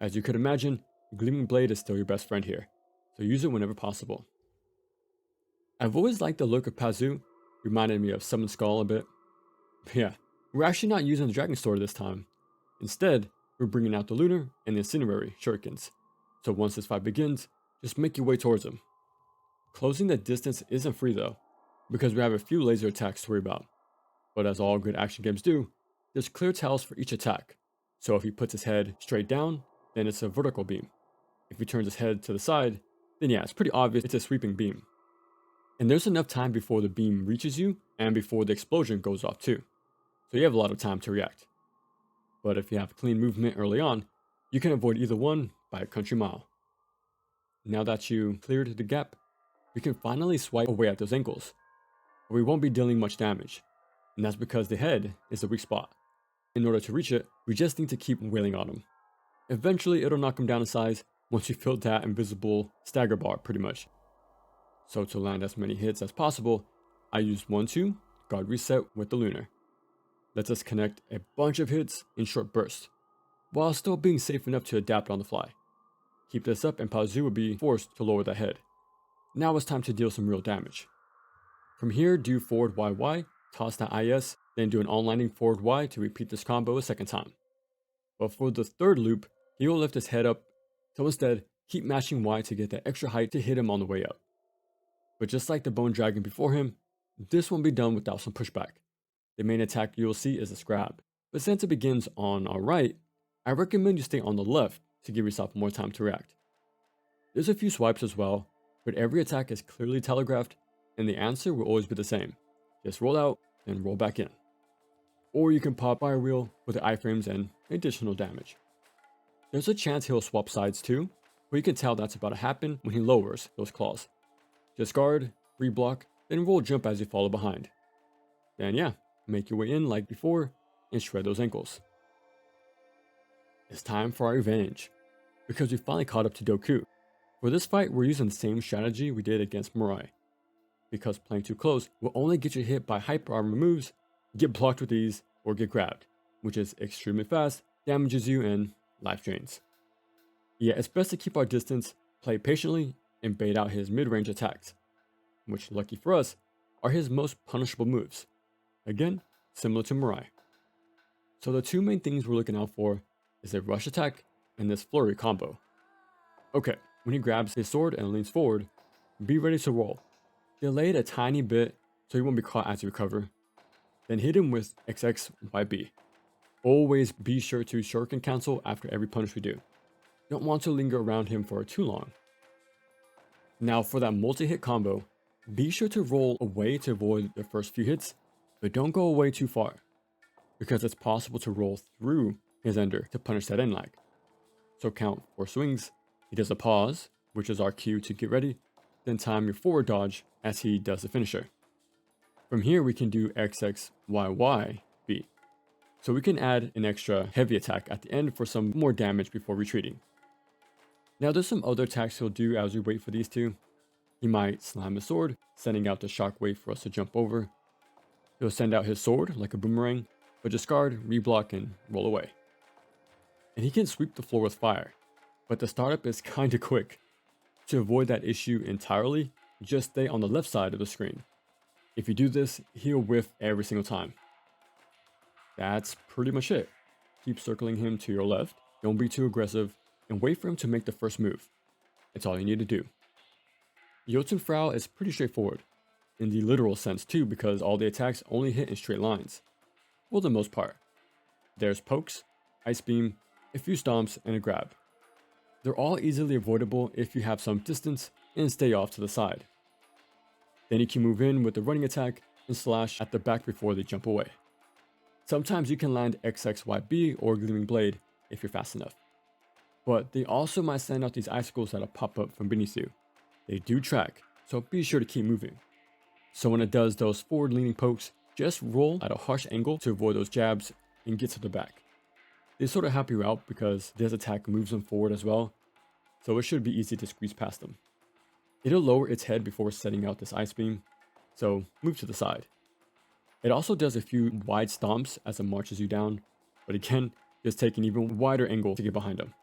As you could imagine, Gleaming Blade is still your best friend here, so use it whenever possible. I've always liked the look of Pazu, reminded me of Summon Skull a bit. But yeah, we're actually not using the Dragon Sword this time. Instead, we're bringing out the Lunar and the Incinerary Shurikens, so once this fight begins, just make your way towards them. Closing the distance isn't free though, because we have a few laser attacks to worry about. But as all good action games do, there's clear tells for each attack. So if he puts his head straight down, then it's a vertical beam. If he turns his head to the side, then yeah, it's pretty obvious it's a sweeping beam. And there's enough time before the beam reaches you and before the explosion goes off too. So you have a lot of time to react. But if you have clean movement early on, you can avoid either one by a country mile. Now that you cleared the gap, we can finally swipe away at those ankles. But we won't be dealing much damage, and that's because the head is the weak spot. In order to reach it, we just need to keep wailing on him. Eventually it'll knock him down a size once you fill that invisible stagger bar pretty much. So to land as many hits as possible, I used 1-2 guard reset with the lunar. Lets us connect a bunch of hits in short bursts, while still being safe enough to adapt on the fly. Keep this up and Pazu will be forced to lower the head. Now it's time to deal some real damage. From here, do forward YY, toss that IS, then do an on-landing forward Y to repeat this combo a second time. But for the third loop, he will lift his head up, so instead, keep mashing Y to get that extra height to hit him on the way up. But just like the Bone Dragon before him, this won't be done without some pushback. The main attack you'll see is a scrab, but since it begins on our right, I recommend you stay on the left to give yourself more time to react. There's a few swipes as well, but every attack is clearly telegraphed, and the answer will always be the same. Just roll out and roll back in. Or you can pop Fire Wheel with the iframes and additional damage. There's a chance he'll swap sides too, but you can tell that's about to happen when he lowers those claws. Just guard, reblock, then roll jump as you follow behind. Then yeah, make your way in like before and shred those ankles. It's time for our revenge, because we finally caught up to Doku. For this fight, we're using the same strategy we did against Mirai. Because playing too close will only get you hit by hyper armor moves, get blocked with ease, or get grabbed, which is extremely fast, damages you, and life drains. Yeah, it's best to keep our distance, play patiently, and bait out his mid-range attacks, which, lucky for us, are his most punishable moves. Again, similar to Mirai. So the two main things we're looking out for is a rush attack and this flurry combo. Okay, when he grabs his sword and leans forward, be ready to roll. Delay it a tiny bit so he won't be caught as you recover. Then hit him with XXYB. Always be sure to shuriken cancel after every punch we do. Don't want to linger around him for too long. Now for that multi-hit combo, be sure to roll away to avoid the first few hits, but don't go away too far, because it's possible to roll through his ender to punish that end lag. So count 4 swings, he does a pause, which is our cue to get ready, then time your forward dodge as he does the finisher. From here we can do XXYYB, so we can add an extra heavy attack at the end for some more damage before retreating. Now there's some other attacks he'll do as we wait for these two. He might slam his sword, sending out the shockwave for us to jump over. He'll send out his sword like a boomerang, but discard, reblock, and roll away. And he can sweep the floor with fire, but the startup is kinda quick. To avoid that issue entirely, just stay on the left side of the screen. If you do this, he'll whiff every single time. That's pretty much it. Keep circling him to your left, don't be too aggressive, and wait for him to make the first move. It's all you need to do. Jotunfrau is pretty straightforward, in the literal sense too, because all the attacks only hit in straight lines. For the most part. There's pokes, ice beam, a few stomps, and a grab. They're all easily avoidable if you have some distance and stay off to the side. Then you can move in with the running attack and slash at the back before they jump away. Sometimes you can land XXYB or Gleaming Blade if you're fast enough. But they also might send out these icicles that'll pop up from beneath you. They do track, so be sure to keep moving. So when it does those forward leaning pokes, just roll at a harsh angle to avoid those jabs and get to the back. They sort of help you out because this attack moves them forward as well, so it should be easy to squeeze past them. It'll lower its head before setting out this ice beam, so move to the side. It also does a few wide stomps as it marches you down, but again, just take an even wider angle to get behind them.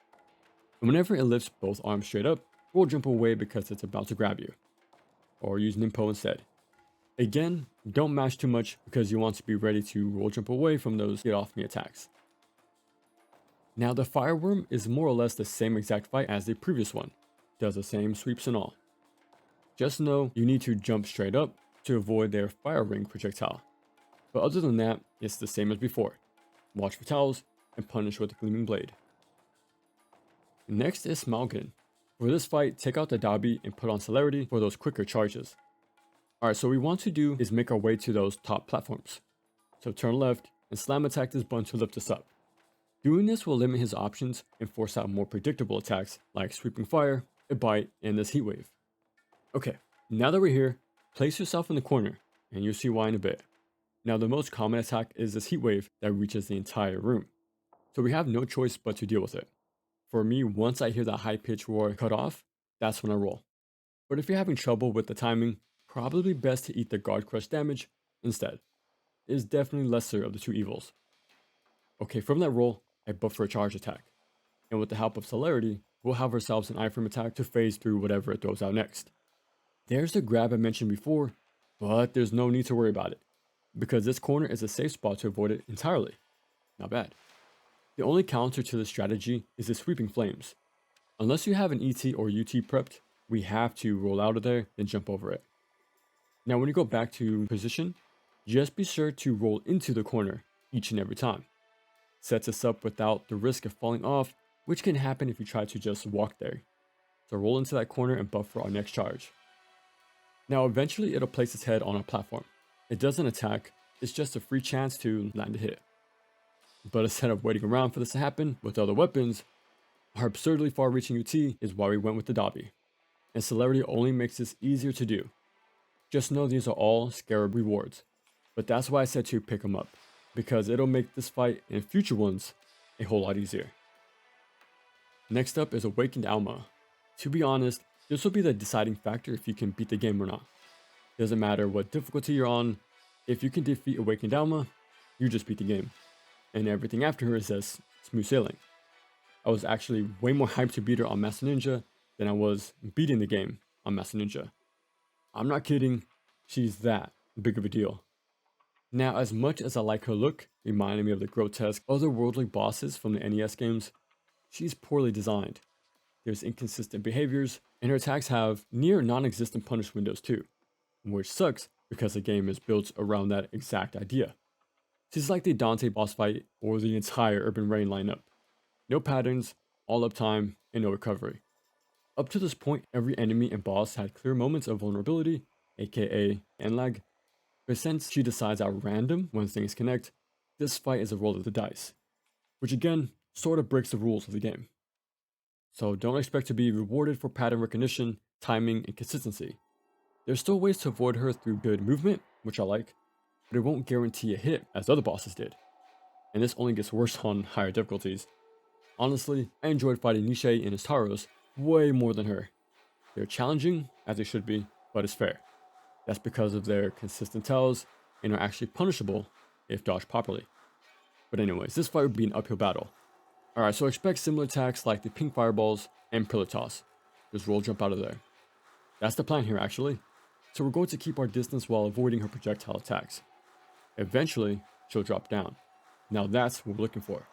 And whenever it lifts both arms straight up, roll jump away because it's about to grab you. Or use Nimpo instead. Again, don't mash too much because you want to be ready to roll jump away from those get off me attacks. Now the Fireworm is more or less the same exact fight as the previous one, does the same sweeps and all. Just know you need to jump straight up to avoid their fire ring projectile. But other than that, it's the same as before. Watch for towels and punish with the Gleaming Blade. Next is Smalgin. For this fight, take out the Dabi and put on Celerity for those quicker charges. Alright, so what we want to do is make our way to those top platforms. So turn left and slam attack this button to lift us up. Doing this will limit his options and force out more predictable attacks like sweeping fire, a bite, and this heat wave. Okay, now that we're here, place yourself in the corner and you'll see why in a bit. Now the most common attack is this heat wave that reaches the entire room. So we have no choice but to deal with it. For me, once I hear that high pitched roar cut off, that's when I roll. But if you're having trouble with the timing, probably best to eat the guard crush damage instead. It is definitely lesser of the two evils. Okay, from that roll, I buff for a charge attack. And with the help of celerity, we'll have ourselves an iframe attack to phase through whatever it throws out next. There's the grab I mentioned before, but there's no need to worry about it, because this corner is a safe spot to avoid it entirely. Not bad. The only counter to this strategy is the sweeping flames. Unless you have an ET or UT prepped, we have to roll out of there and jump over it. Now when you go back to position, just be sure to roll into the corner each and every time. Sets us up without the risk of falling off, which can happen if you try to just walk there. So roll into that corner and buff for our next charge. Now eventually it'll place its head on a platform. It doesn't attack, it's just a free chance to land a hit. But instead of waiting around for this to happen with other weapons, our absurdly far-reaching UT is why we went with the Dobby. And celerity only makes this easier to do. Just know these are all scarab rewards, but that's why I said to pick them up, because it'll make this fight and future ones a whole lot easier. Next up is Awakened Alma. To be honest, this will be the deciding factor if you can beat the game or not. Doesn't matter what difficulty you're on, if you can defeat Awakened Alma, you just beat the game. And everything after her is just smooth sailing. I was actually way more hyped to beat her on Master Ninja than I was beating the game on Master Ninja. I'm not kidding, she's that big of a deal. Now, as much as I like her look, reminding me of the grotesque otherworldly bosses from the NES games, she's poorly designed. There's inconsistent behaviors, and her attacks have near non-existent punish windows too, which sucks because the game is built around that exact idea. She's like the Dante boss fight or the entire Urban Reign lineup. No patterns, all uptime, and no recovery. Up to this point, every enemy and boss had clear moments of vulnerability, aka end lag, but since she decides at random when things connect, this fight is a roll of the dice, which again, sort of breaks the rules of the game. So don't expect to be rewarded for pattern recognition, timing, and consistency. There's still ways to avoid her through good movement, which I like, but it won't guarantee a hit as other bosses did. And this only gets worse on higher difficulties. Honestly, I enjoyed fighting Nishi and his Taros way more than her. They're challenging, as they should be, but it's fair. That's because of their consistent tells and are actually punishable if dodged properly. But anyways, this fight would be an uphill battle. Alright, so expect similar attacks like the pink fireballs and pillar toss. Just roll jump out of there. That's the plan here actually. So we're going to keep our distance while avoiding her projectile attacks. Eventually, she'll drop down. Now that's what we're looking for.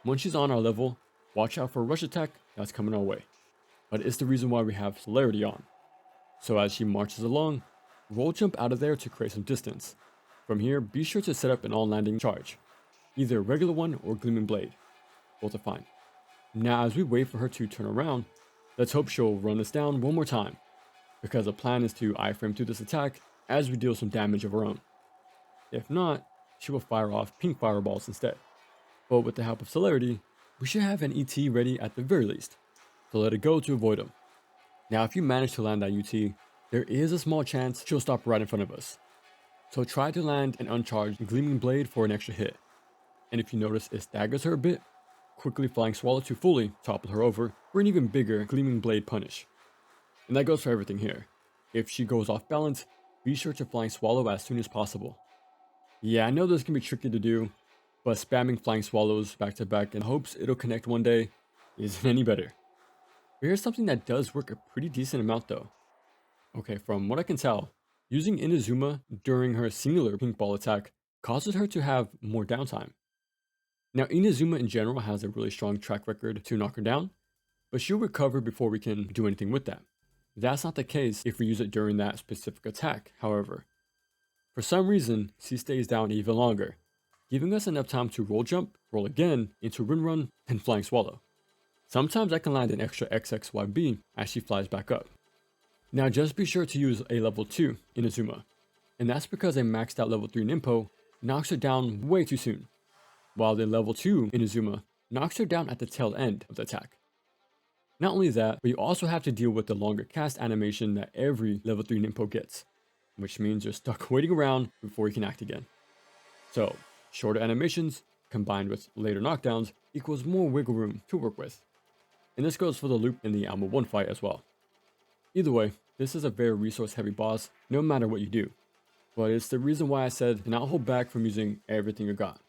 Once she's on our level, watch out for a rush attack that's coming our way. But it's the reason why we have celerity on. So as she marches along, roll jump out of there to create some distance. From here, be sure to set up an all-landing charge. Either a regular one or gleaming blade. Both are fine. Now as we wait for her to turn around, let's hope she'll run us down one more time. Because the plan is to iframe through this attack as we deal some damage of our own. If not, she will fire off pink fireballs instead. But with the help of celerity, we should have an ET ready at the very least. So let it go to avoid them. Now if you manage to land that UT, there is a small chance she'll stop right in front of us. So try to land an uncharged gleaming blade for an extra hit. And if you notice it staggers her a bit, quickly flying swallow to fully topple her over for an even bigger gleaming blade punish. And that goes for everything here. If she goes off balance, be sure to flying swallow as soon as possible. Yeah, I know this can be tricky to do, but spamming flying swallows back to back in hopes it'll connect one day isn't any better. But here's something that does work a pretty decent amount though. Okay, from what I can tell, using Inazuma during her singular pink ball attack causes her to have more downtime. Now Inazuma in general has a really strong track record to knock her down, but she'll recover before we can do anything with that. That's not the case if we use it during that specific attack, however. For some reason, she stays down even longer, giving us enough time to roll jump, roll again, into run, and flying swallow. Sometimes I can land an extra XXYB as she flies back up. Now just be sure to use a level 2 Inazuma, and that's because a maxed out level 3 Ninpo knocks her down way too soon, while the level 2 Inazuma knocks her down at the tail end of the attack. Not only that, but you also have to deal with the longer cast animation that every level 3 Ninpo gets, which means you're stuck waiting around before you can act again. So, shorter animations combined with later knockdowns equals more wiggle room to work with. And this goes for the loop in the Alma 1 fight as well. Either way, this is a very resource heavy boss no matter what you do, but it's the reason why I said to not hold back from using everything you got.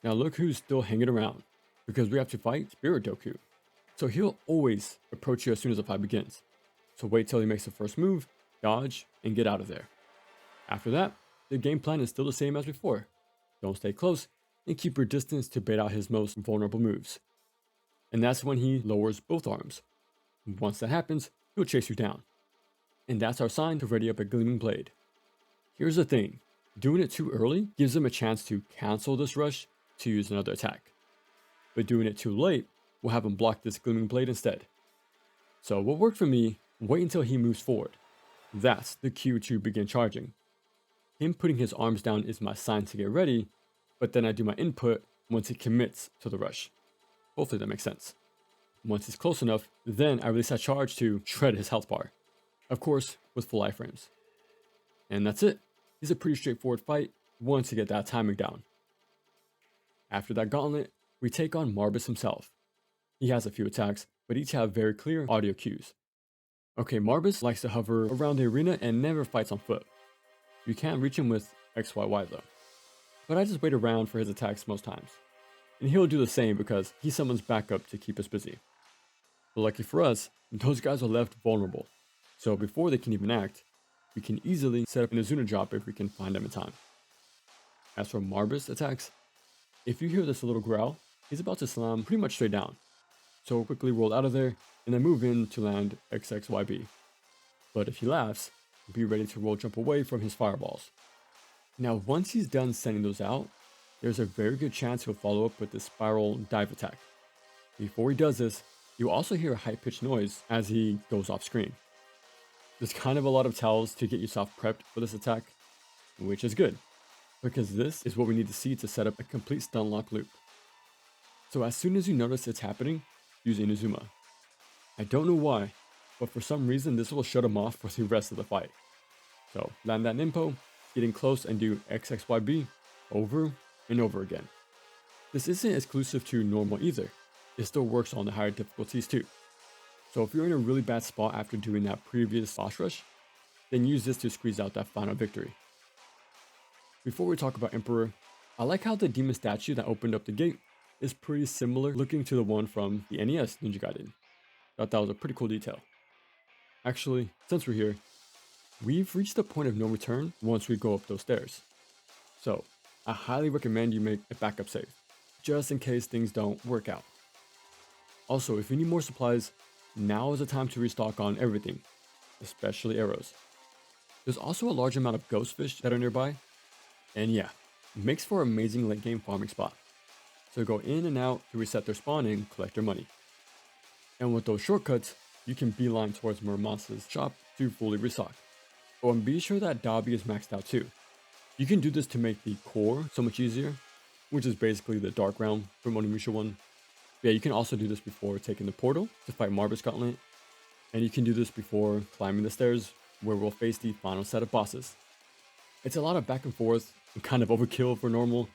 Now look who's still hanging around, because we have to fight Spirit Doku. So he'll always approach you as soon as the fight begins. So wait till he makes the first move, dodge, and get out of there. After that, the game plan is still the same as before. Don't stay close, and keep your distance to bait out his most vulnerable moves. And that's when he lowers both arms. Once that happens, he'll chase you down. And that's our sign to ready up a Gleaming Blade. Here's the thing, doing it too early gives him a chance to cancel this rush to use another attack. But doing it too late will have him block this Gleaming Blade instead. So what worked for me, wait until he moves forward. That's the cue to begin charging. Him putting his arms down is my sign to get ready, but then I do my input once he commits to the rush. Hopefully that makes sense. Once he's close enough, then I release that charge to shred his health bar. Of course, with full iframes. And that's it. It's a pretty straightforward fight once you get that timing down. After that gauntlet, we take on Marbus himself. He has a few attacks, but each have very clear audio cues. Okay, Marbus likes to hover around the arena and never fights on foot. You can't reach him with XYY though. But I just wait around for his attacks most times. And he'll do the same because he summons backup to keep us busy. But lucky for us, those guys are left vulnerable. So before they can even act, we can easily set up an Azuna drop if we can find them in time. As for Marbus attacks, if you hear this little growl, he's about to slam pretty much straight down. So quickly roll out of there and then move in to land XXYB. But if he laughs, be ready to roll jump away from his fireballs. Now once he's done sending those out, there's a very good chance he'll follow up with the spiral dive attack. Before he does this, you'll also hear a high-pitched noise as he goes off screen. There's kind of a lot of tells to get yourself prepped for this attack, which is good, because this is what we need to see to set up a complete stun lock loop. So as soon as you notice it's happening, use Inazuma. I don't know why, but for some reason this will shut him off for the rest of the fight. So land that Ninpo, get in close and do XXYB over and over again. This isn't exclusive to normal either. It still works on the higher difficulties too. So if you're in a really bad spot after doing that previous boss rush, then use this to squeeze out that final victory. Before we talk about Emperor, I like how the demon statue that opened up the gate is pretty similar looking to the one from the NES Ninja Gaiden. Thought that was a pretty cool detail. Actually, since we're here, we've reached the point of no return once we go up those stairs. So, I highly recommend you make a backup save, just in case things don't work out. Also, if you need more supplies, now is the time to restock on everything, especially arrows. There's also a large amount of ghost fish that are nearby, and yeah, it makes for an amazing late game farming spot. So go in and out to reset their spawn and collect your money. And with those shortcuts, you can beeline towards Muramansa's shop to fully restock. Oh, and be sure that Dabi is maxed out too. You can do this to make the core so much easier, which is basically the dark realm from Onimusha 1. Yeah, you can also do this before taking the portal to fight Marbus Gauntlet, and you can do this before climbing the stairs where we'll face the final set of bosses. It's a lot of back and forth and kind of overkill for normal,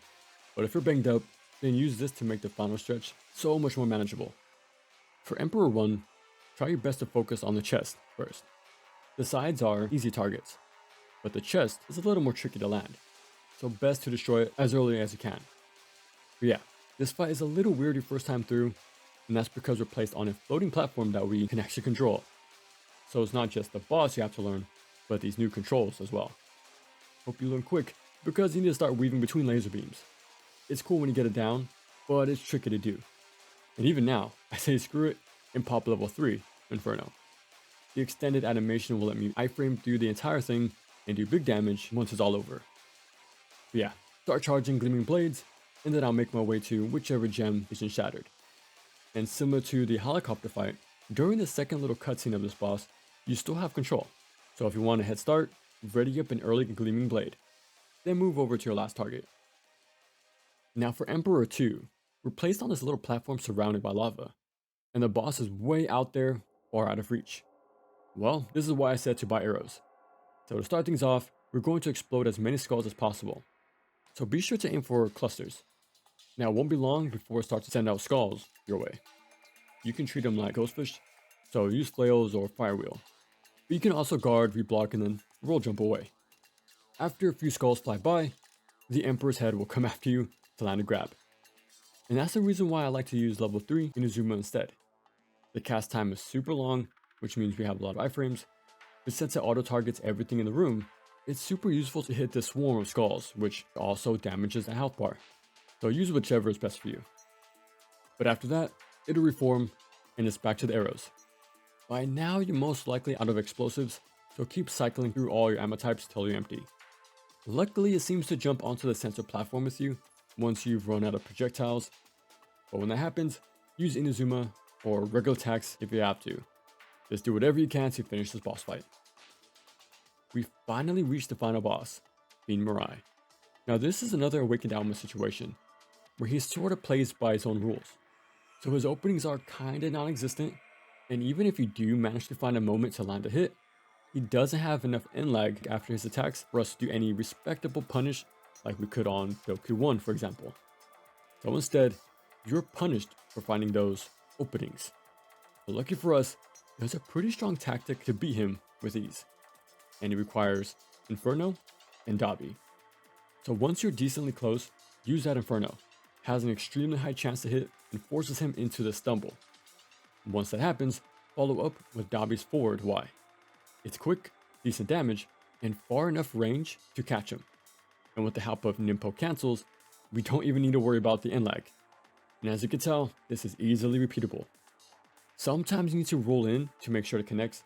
but if you're banged up, then use this to make the final stretch so much more manageable. For Emperor 1, try your best to focus on the chest first. The sides are easy targets, but the chest is a little more tricky to land, so best to destroy it as early as you can. But yeah, this fight is a little weird your first time through, and that's because we're placed on a floating platform that we can actually control. So it's not just the boss you have to learn, but these new controls as well. Hope you learn quick, because you need to start weaving between laser beams. It's cool when you get it down, but it's tricky to do. And even now, I say screw it and pop level 3, Inferno. The extended animation will let me iframe through the entire thing and do big damage once it's all over. But yeah, start charging Gleaming Blades, and then I'll make my way to whichever gem isn't shattered. And similar to the helicopter fight, during the second little cutscene of this boss, you still have control. So if you want a head start, ready up an early gleaming blade, then move over to your last target. Now for Emperor 2, we're placed on this little platform surrounded by lava, and the boss is way out there, far out of reach. Well, this is why I said to buy arrows. So to start things off, we're going to explode as many skulls as possible. So be sure to aim for clusters. Now it won't be long before it starts to send out skulls your way. You can treat them like ghostfish, so use flails or fire wheel. But you can also guard, reblock, and then roll jump away. After a few skulls fly by, the Emperor's head will come after you to land a grab. And that's the reason why I like to use level 3 Inazuma instead. The cast time is super long, which means we have a lot of iframes, but since it auto targets everything in the room, it's super useful to hit this swarm of skulls, which also damages the health bar. So use whichever is best for you. But after that, it'll reform, and it's back to the arrows. By now you're most likely out of explosives, so keep cycling through all your ammo types till you're empty. Luckily it seems to jump onto the sensor platform with you once you've run out of projectiles, but when that happens, use Inazuma or regular attacks if you have to. Just do whatever you can to finish this boss fight. We finally reached the final boss, Fiend Mirai. Now this is another Awakened Alma situation, where he sort of plays by his own rules. So his openings are kinda non-existent, and even if you do manage to find a moment to land a hit, he doesn't have enough end lag after his attacks for us to do any respectable punish like we could on Goku 1 for example. So instead, you're punished for finding those openings. But lucky for us, there's a pretty strong tactic to beat him with ease, and it requires Inferno and Dabi. So once you're decently close, use that Inferno. Has an extremely high chance to hit and forces him into the stumble. Once that happens, follow up with Dabi's forward Y. It's quick, decent damage, and far enough range to catch him. And with the help of Nimpo cancels, we don't even need to worry about the end lag. And as you can tell, this is easily repeatable. Sometimes you need to roll in to make sure it connects,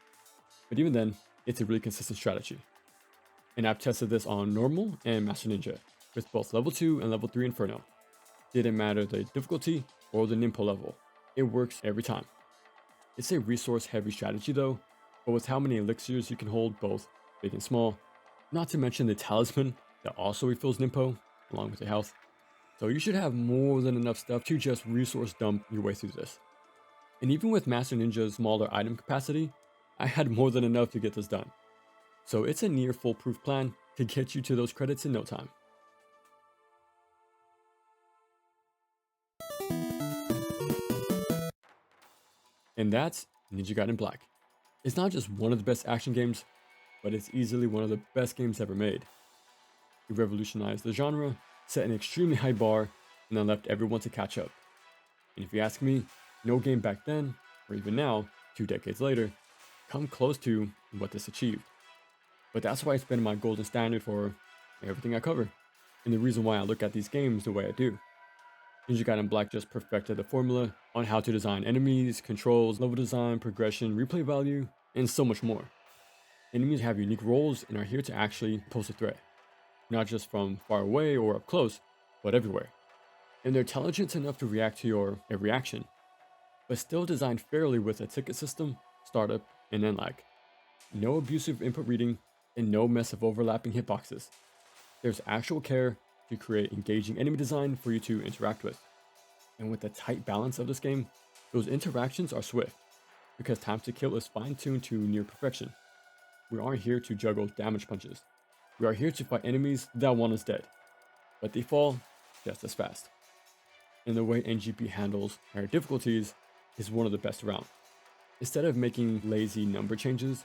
but even then, it's a really consistent strategy. And I've tested this on normal and Master Ninja, with both level 2 and level 3 Inferno. Didn't matter the difficulty or the Nimpo level, it works every time. It's a resource heavy strategy though, but with how many elixirs you can hold both big and small, not to mention the talisman that also refills Nimpo along with your health. So you should have more than enough stuff to just resource dump your way through this. And even with Master Ninja's smaller item capacity, I had more than enough to get this done. So it's a near foolproof plan to get you to those credits in no time. And that's Ninja Gaiden Black. It's not just one of the best action games, but it's easily one of the best games ever made. It revolutionized the genre, set an extremely high bar, and then left everyone to catch up. And if you ask me, no game back then, or even now, 2 decades later, come close to what this achieved. But that's why it's been my golden standard for everything I cover, and the reason why I look at these games the way I do. Ninja Gaiden Black just perfected the formula on how to design enemies, controls, level design, progression, replay value, and so much more. Enemies have unique roles and are here to actually pose a threat, not just from far away or up close, but everywhere. And they're intelligent enough to react to your every action, but still designed fairly with a ticket system, startup, and end lag. No abusive input reading, and no mess of overlapping hitboxes. There's actual care to create engaging enemy design for you to interact with. And with the tight balance of this game, those interactions are swift, because time to kill is fine-tuned to near perfection. We aren't here to juggle damage punches. We are here to fight enemies that want us dead, but they fall just as fast. And the way NGP handles higher difficulties is one of the best around. Instead of making lazy number changes,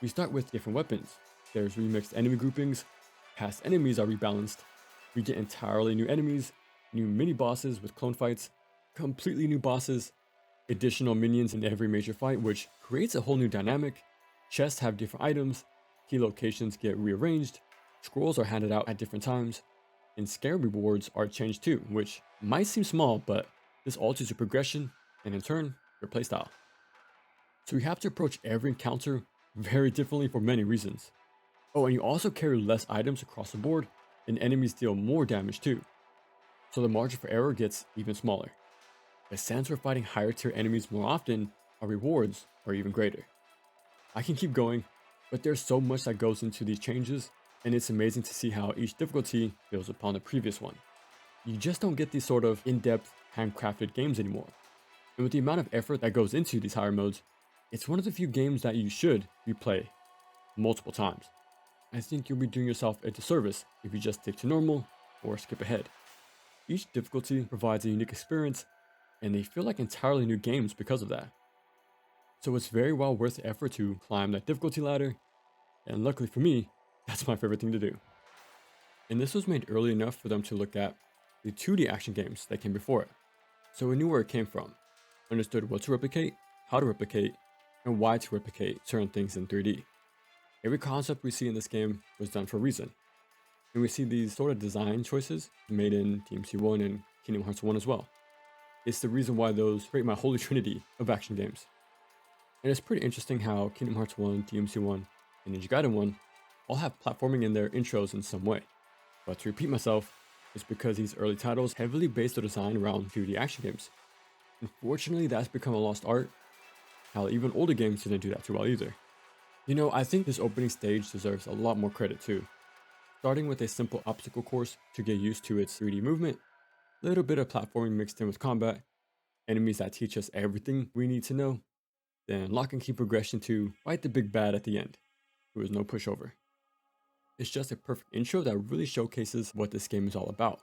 we start with different weapons. There's remixed enemy groupings, past enemies are rebalanced, we get entirely new enemies, new mini-bosses with clone fights, completely new bosses, additional minions in every major fight, which creates a whole new dynamic. Chests have different items, key locations get rearranged, scrolls are handed out at different times, and scare rewards are changed too, which might seem small, but this alters your progression and in turn, your playstyle. So you have to approach every encounter very differently for many reasons. Oh, and you also carry less items across the board, and enemies deal more damage too. So the margin for error gets even smaller. But since we're fighting higher tier enemies more often, our rewards are even greater. I can keep going, but there's so much that goes into these changes, and it's amazing to see how each difficulty builds upon the previous one. You just don't get these sort of in-depth, handcrafted games anymore. And with the amount of effort that goes into these higher modes, it's one of the few games that you should replay multiple times. I think you'll be doing yourself a disservice if you just stick to normal or skip ahead. Each difficulty provides a unique experience, and they feel like entirely new games because of that. So it's very well worth the effort to climb that difficulty ladder, and luckily for me, that's my favorite thing to do. And this was made early enough for them to look at the 2D action games that came before it, so we knew where it came from, understood what to replicate, how to replicate, and why to replicate certain things in 3D. Every concept we see in this game was done for a reason, and we see these sort of design choices made in DMC 1 and Kingdom Hearts 1 as well. It's the reason why those create my holy trinity of action games. And it's pretty interesting how Kingdom Hearts 1, DMC 1, and Ninja Gaiden 1 all have platforming in their intros in some way. But to repeat myself, it's because these early titles heavily based their design around 2D action games. Unfortunately, that's become a lost art. Hell, even older games didn't do that too well either. You know, I think this opening stage deserves a lot more credit too. Starting with a simple obstacle course to get used to its 3D movement, a little bit of platforming mixed in with combat, enemies that teach us everything we need to know, then lock and key progression to fight the big bad at the end, who is no pushover. It's just a perfect intro that really showcases what this game is all about.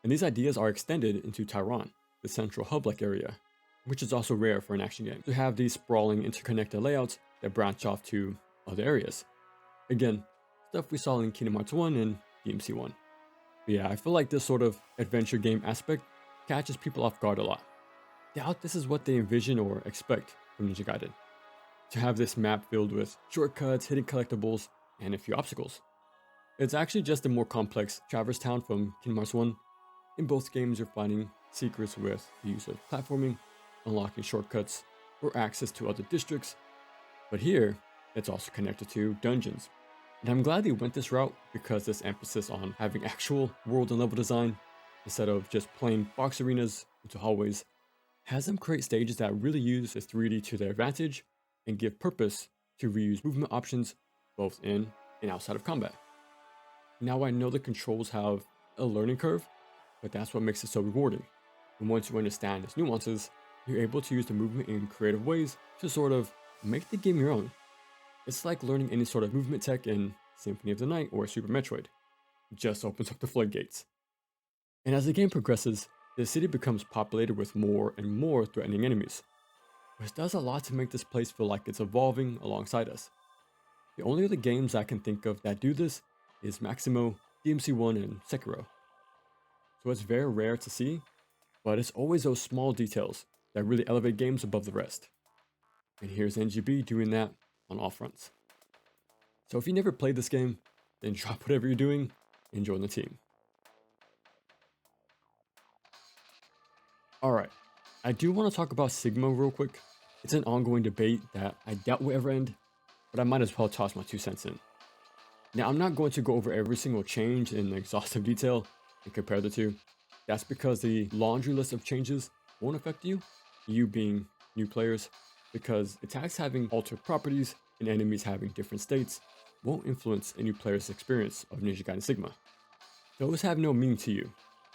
And these ideas are extended into Tyrant, the central hub-like area, which is also rare for an action game, to have these sprawling interconnected layouts that branch off to other areas. Again, stuff we saw in Kingdom Hearts 1 and DMC 1. But yeah, I feel like this sort of adventure game aspect catches people off guard a lot. Doubt this is what they envision or expect from Ninja Gaiden. To have this map filled with shortcuts, hidden collectibles, and a few obstacles. It's actually just a more complex Traverse Town from Kingdom Hearts 1. In both games, you're finding secrets with the use of platforming, unlocking shortcuts, or access to other districts. But here, it's also connected to dungeons. And I'm glad they went this route because this emphasis on having actual world and level design, instead of just plain box arenas into hallways, has them create stages that really use the 3D to their advantage and give purpose to reuse movement options both in and outside of combat. Now I know the controls have a learning curve, but that's what makes it so rewarding. And once you understand its nuances, you're able to use the movement in creative ways to sort of make the game your own. It's like learning any sort of movement tech in Symphony of the Night or Super Metroid. It just opens up the floodgates. And as the game progresses, the city becomes populated with more and more threatening enemies, which does a lot to make this place feel like it's evolving alongside us. The only other games I can think of that do this is Maximo, DMC 1, and Sekiro. So it's very rare to see, but it's always those small details that really elevate games above the rest. And here's NGB doing that on all fronts. So if you never played this game, then drop whatever you're doing and join the team. Alright, I do want to talk about Sigma real quick. It's an ongoing debate that I doubt will ever end, but I might as well toss my 2 cents in. Now, I'm not going to go over every single change in exhaustive detail and compare the two. That's because the laundry list of changes won't affect you being new players, because attacks having altered properties and enemies having different states won't influence a new player's experience of Ninja Gaiden Sigma. Those have no meaning to you,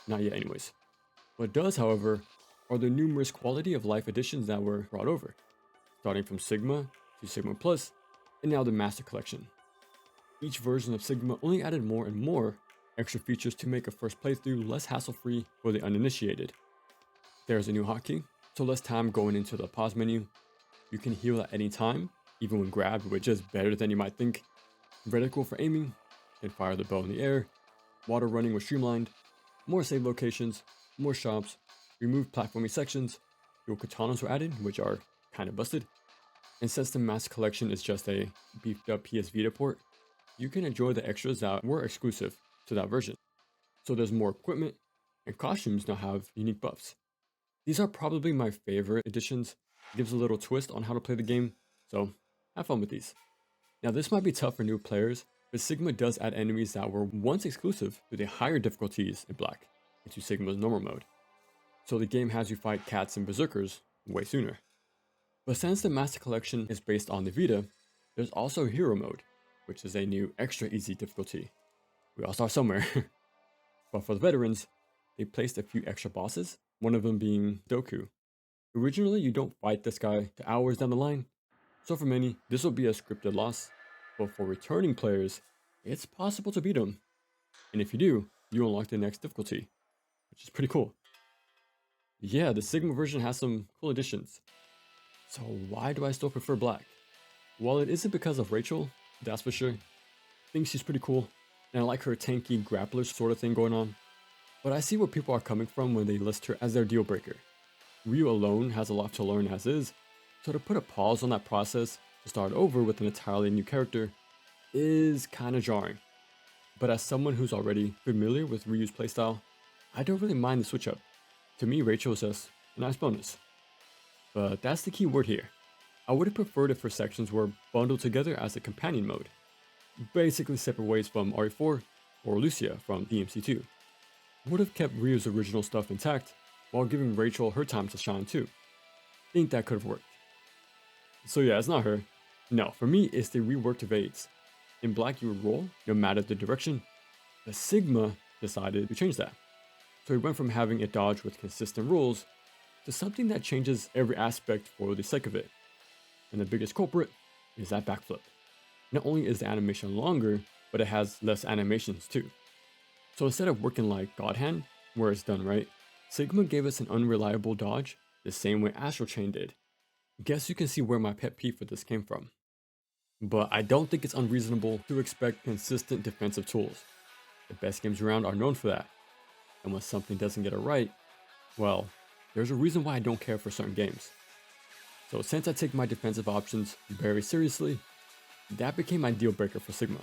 not yet anyways. What does, however, are the numerous quality of life additions that were brought over, starting from Sigma to Sigma Plus, and now the Master Collection. Each version of Sigma only added more and more extra features to make a first playthrough less hassle-free for the uninitiated. There's a new hotkey, so less time going into the pause menu. You can heal at any time, even when grabbed, which is better than you might think. Reticle for aiming, can fire the bow in the air. Water running was streamlined. More save locations, more shops, removed platforming sections. Dual katanas were added, which are kinda busted. And since the Master Collection is just a beefed up PS Vita port, you can enjoy the extras that were exclusive to that version. So there's more equipment, and costumes now have unique buffs. These are probably my favorite additions. It gives a little twist on how to play the game, so have fun with these. Now this might be tough for new players, but Sigma does add enemies that were once exclusive to the higher difficulties in Black into Sigma's normal mode. So the game has you fight cats and berserkers way sooner. But since the Master Collection is based on the Vita, There's also Hero Mode, which is a new extra easy difficulty. We all start somewhere. But for the veterans, they placed a few extra bosses, one of them being Doku. Originally, you don't fight this guy to hours down the line, so for many, this will be a scripted loss, but for returning players, it's possible to beat him. And if you do, you unlock the next difficulty, which is pretty cool. Yeah, the Sigma version has some cool additions. So why do I still prefer Black? Well, it isn't because of Rachel, that's for sure. I think she's pretty cool, and I like her tanky grappler sort of thing going on. But I see where people are coming from when they list her as their deal breaker. Ryu alone has a lot to learn as is, so to put a pause on that process to start over with an entirely new character is kinda jarring. But as someone who's already familiar with Ryu's playstyle, I don't really mind the switch up. To me, Rachel is just a nice bonus. But that's the key word here. I would have preferred if her sections were bundled together as a companion mode, basically separate ways from RE4 or Lucia from DMC2. Would have kept Ryu's original stuff intact while giving Rachel her time to shine too. Think that could have worked. So yeah, it's not her. No, for me, it's the reworked evades. In Black, you would roll no matter the direction. The Sigma decided to change that. So we went from having a dodge with consistent rules to something that changes every aspect for the sake of it. And the biggest culprit is that backflip. Not only is the animation longer, but it has less animations too. So instead of working like God Hand, where it's done right, Sigma gave us an unreliable dodge the same way Astral Chain did. Guess you can see where my pet peeve for this came from. But I don't think it's unreasonable to expect consistent defensive tools. The best games around are known for that. And when something doesn't get it right, well, there's a reason why I don't care for certain games. So since I take my defensive options very seriously, that became my deal breaker for Sigma.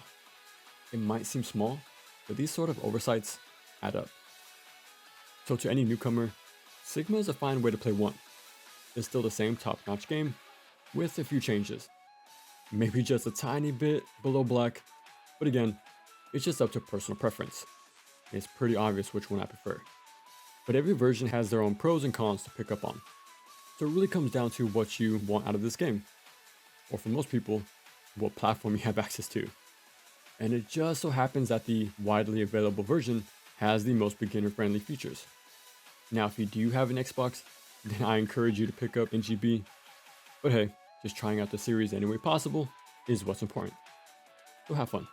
It might seem small, but these sort of oversights add up. So to any newcomer, Sigma is a fine way to play 1. It's still the same top-notch game, with a few changes. Maybe just a tiny bit below Black, but again, it's just up to personal preference. It's pretty obvious which one I prefer. But every version has their own pros and cons to pick up on. So it really comes down to what you want out of this game. Or for most people, what platform you have access to. And it just so happens that the widely available version has the most beginner-friendly features. Now, if you do have an Xbox, then I encourage you to pick up NGB. But hey, just trying out the series any way possible is what's important. So have fun.